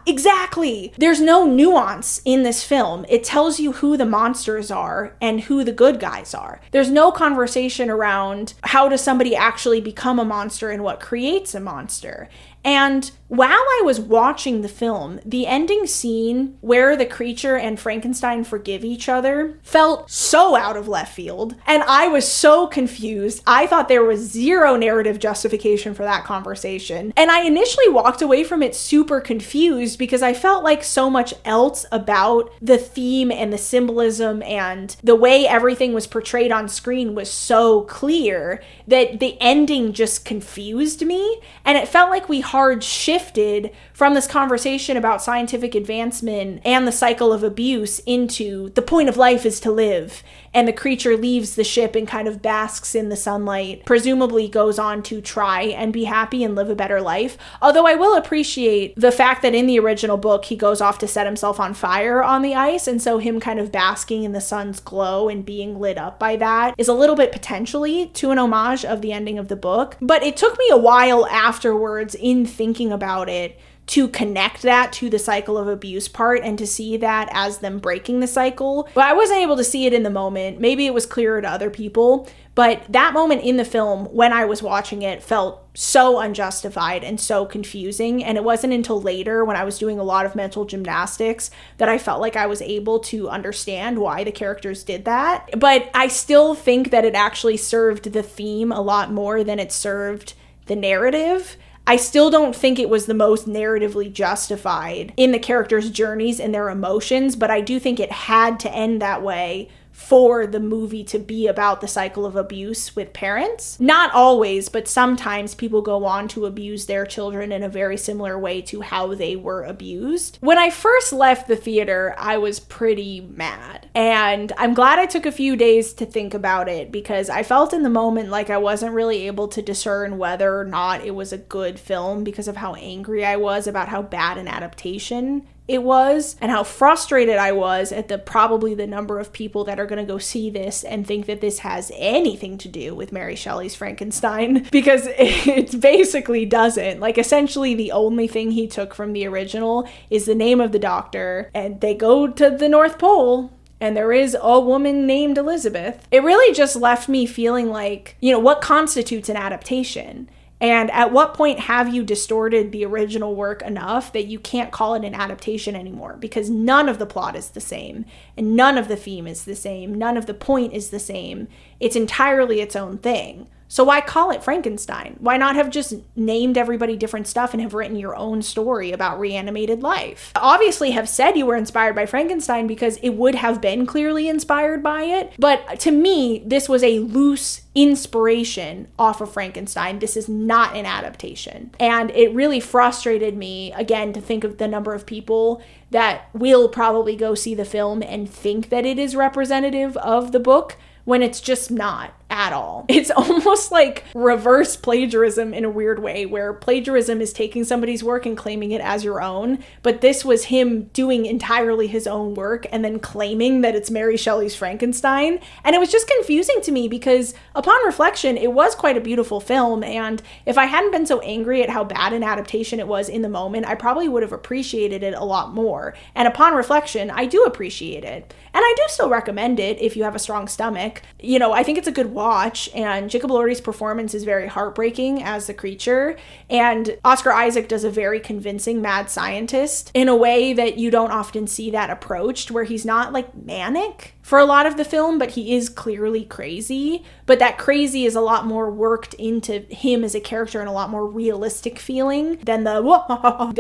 exactly! There's no nuance in this film. It tells you who the monsters are and who the good guys are. There's no conversation around how does somebody actually become a monster and what creates a monster. And while I was watching the film, the ending scene where the creature and Frankenstein forgive each other felt so out of left field, and I was so confused. I thought there was zero narrative justification for that conversation, and I initially walked away from it super confused because I felt like so much else about the theme and the symbolism and the way everything was portrayed on screen was so clear that the ending just confused me, and it felt like we hard shifted from this conversation about scientific advancement and the cycle of abuse into the point of life is to live, and the creature leaves the ship and kind of basks in the sunlight, presumably goes on to try and be happy and live a better life. Although I will appreciate the fact that in the original book he goes off to set himself on fire on the ice, and so him kind of basking in the sun's glow and being lit up by that is a little bit potentially to an homage of the ending of the book. But it took me a while afterwards in thinking about it to connect that to the cycle of abuse part and to see that as them breaking the cycle. But I wasn't able to see it in the moment. Maybe it was clearer to other people, but that moment in the film when I was watching it felt so unjustified and so confusing. And it wasn't until later when I was doing a lot of mental gymnastics that I felt like I was able to understand why the characters did that. But I still think that it actually served the theme a lot more than it served the narrative. I still don't think it was the most narratively justified in the characters' journeys and their emotions, but I do think it had to end that way for the movie to be about the cycle of abuse with parents. Not always, but sometimes people go on to abuse their children in a very similar way to how they were abused. When I first left the theater, I was pretty mad. And I'm glad I took a few days to think about it because I felt in the moment like I wasn't really able to discern whether or not it was a good film because of how angry I was about how bad an adaptation it was and how frustrated I was at probably the number of people that are going to go see this and think that this has anything to do with Mary Shelley's Frankenstein, because it basically doesn't. Like, essentially the only thing he took from the original is the name of the doctor, and they go to the North Pole and there is a woman named Elizabeth. It really just left me feeling like, what constitutes an adaptation? And at what point have you distorted the original work enough that you can't call it an adaptation anymore? Because none of the plot is the same, and none of the theme is the same, none of the point is the same. It's entirely its own thing. So why call it Frankenstein? Why not have just named everybody different stuff and have written your own story about reanimated life? Obviously have said you were inspired by Frankenstein because it would have been clearly inspired by it. But to me, this was a loose inspiration off of Frankenstein. This is not an adaptation. And it really frustrated me, again, to think of the number of people that will probably go see the film and think that it is representative of the book when it's just not at all. It's almost like reverse plagiarism in a weird way, where plagiarism is taking somebody's work and claiming it as your own, but this was him doing entirely his own work and then claiming that it's Mary Shelley's Frankenstein. And it was just confusing to me because upon reflection, it was quite a beautiful film, and if I hadn't been so angry at how bad an adaptation it was in the moment, I probably would have appreciated it a lot more. And upon reflection, I do appreciate it. And I do still recommend it if you have a strong stomach. I think it's a good watch, and Jacob Elordi's performance is very heartbreaking as the creature, and Oscar Isaac does a very convincing mad scientist in a way that you don't often see that approached, where he's not like manic for a lot of the film, but he is clearly crazy. But that crazy is a lot more worked into him as a character and a lot more realistic feeling than the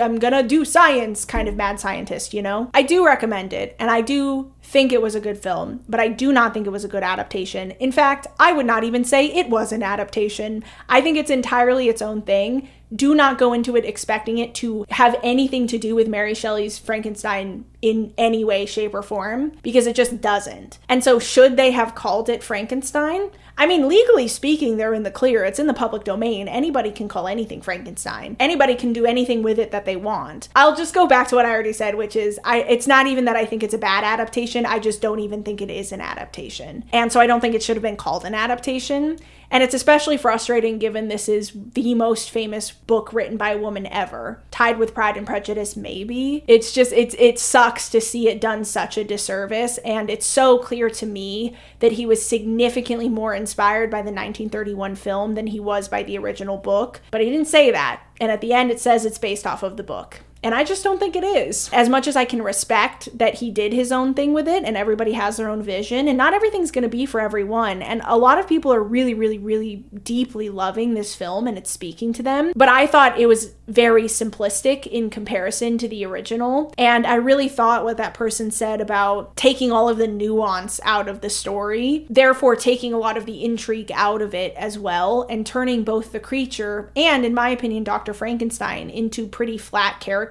I'm gonna do science kind of mad scientist, you know? I do recommend it, and I do think it was a good film, but I do not think it was a good adaptation. In fact, I would not even say it was an adaptation. I think it's entirely its own thing. Do not go into it expecting it to have anything to do with Mary Shelley's Frankenstein in any way, shape, or form, because it just doesn't. And so should they have called it Frankenstein? I mean, legally speaking, they're in the clear. It's in the public domain. Anybody can call anything Frankenstein. Anybody can do anything with it that they want. I'll just go back to what I already said, which is it's not even that I think it's a bad adaptation. I just don't even think it is an adaptation. And so I don't think it should have been called an adaptation. And it's especially frustrating given this is the most famous book written by a woman ever. Tied with Pride and Prejudice, maybe. It's just, it sucks to see it done such a disservice. And it's so clear to me that he was significantly more inspired by the 1931 film than he was by the original book. But he didn't say that. And at the end, it says it's based off of the book. And I just don't think it is. As much as I can respect that he did his own thing with it and everybody has their own vision, and not everything's going to be for everyone. And a lot of people are really, really, really deeply loving this film and it's speaking to them. But I thought it was very simplistic in comparison to the original. And I really thought what that person said about taking all of the nuance out of the story, therefore taking a lot of the intrigue out of it as well, and turning both the creature and, in my opinion, Dr. Frankenstein into pretty flat characters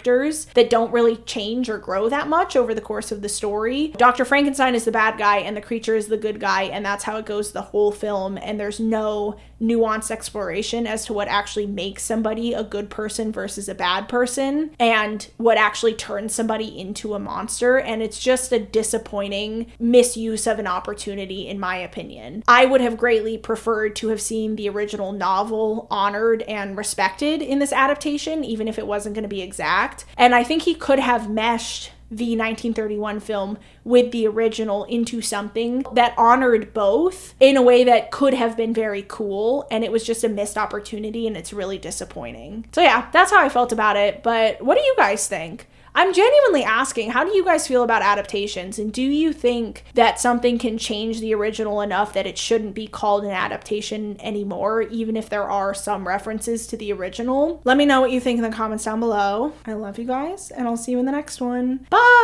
that don't really change or grow that much over the course of the story. Dr. Frankenstein is the bad guy and the creature is the good guy, and that's how it goes the whole film, and there's no nuanced exploration as to what actually makes somebody a good person versus a bad person and what actually turns somebody into a monster. And it's just a disappointing misuse of an opportunity, in my opinion. I would have greatly preferred to have seen the original novel honored and respected in this adaptation, even if it wasn't going to be exact. And I think he could have meshed the 1931 film with the original into something that honored both in a way that could have been very cool, and it was just a missed opportunity, and it's really disappointing. So yeah, that's how I felt about it. But what do you guys think? I'm genuinely asking, how do you guys feel about adaptations? And do you think that something can change the original enough that it shouldn't be called an adaptation anymore, even if there are some references to the original? Let me know what you think in the comments down below. I love you guys, and I'll see you in the next one. Bye!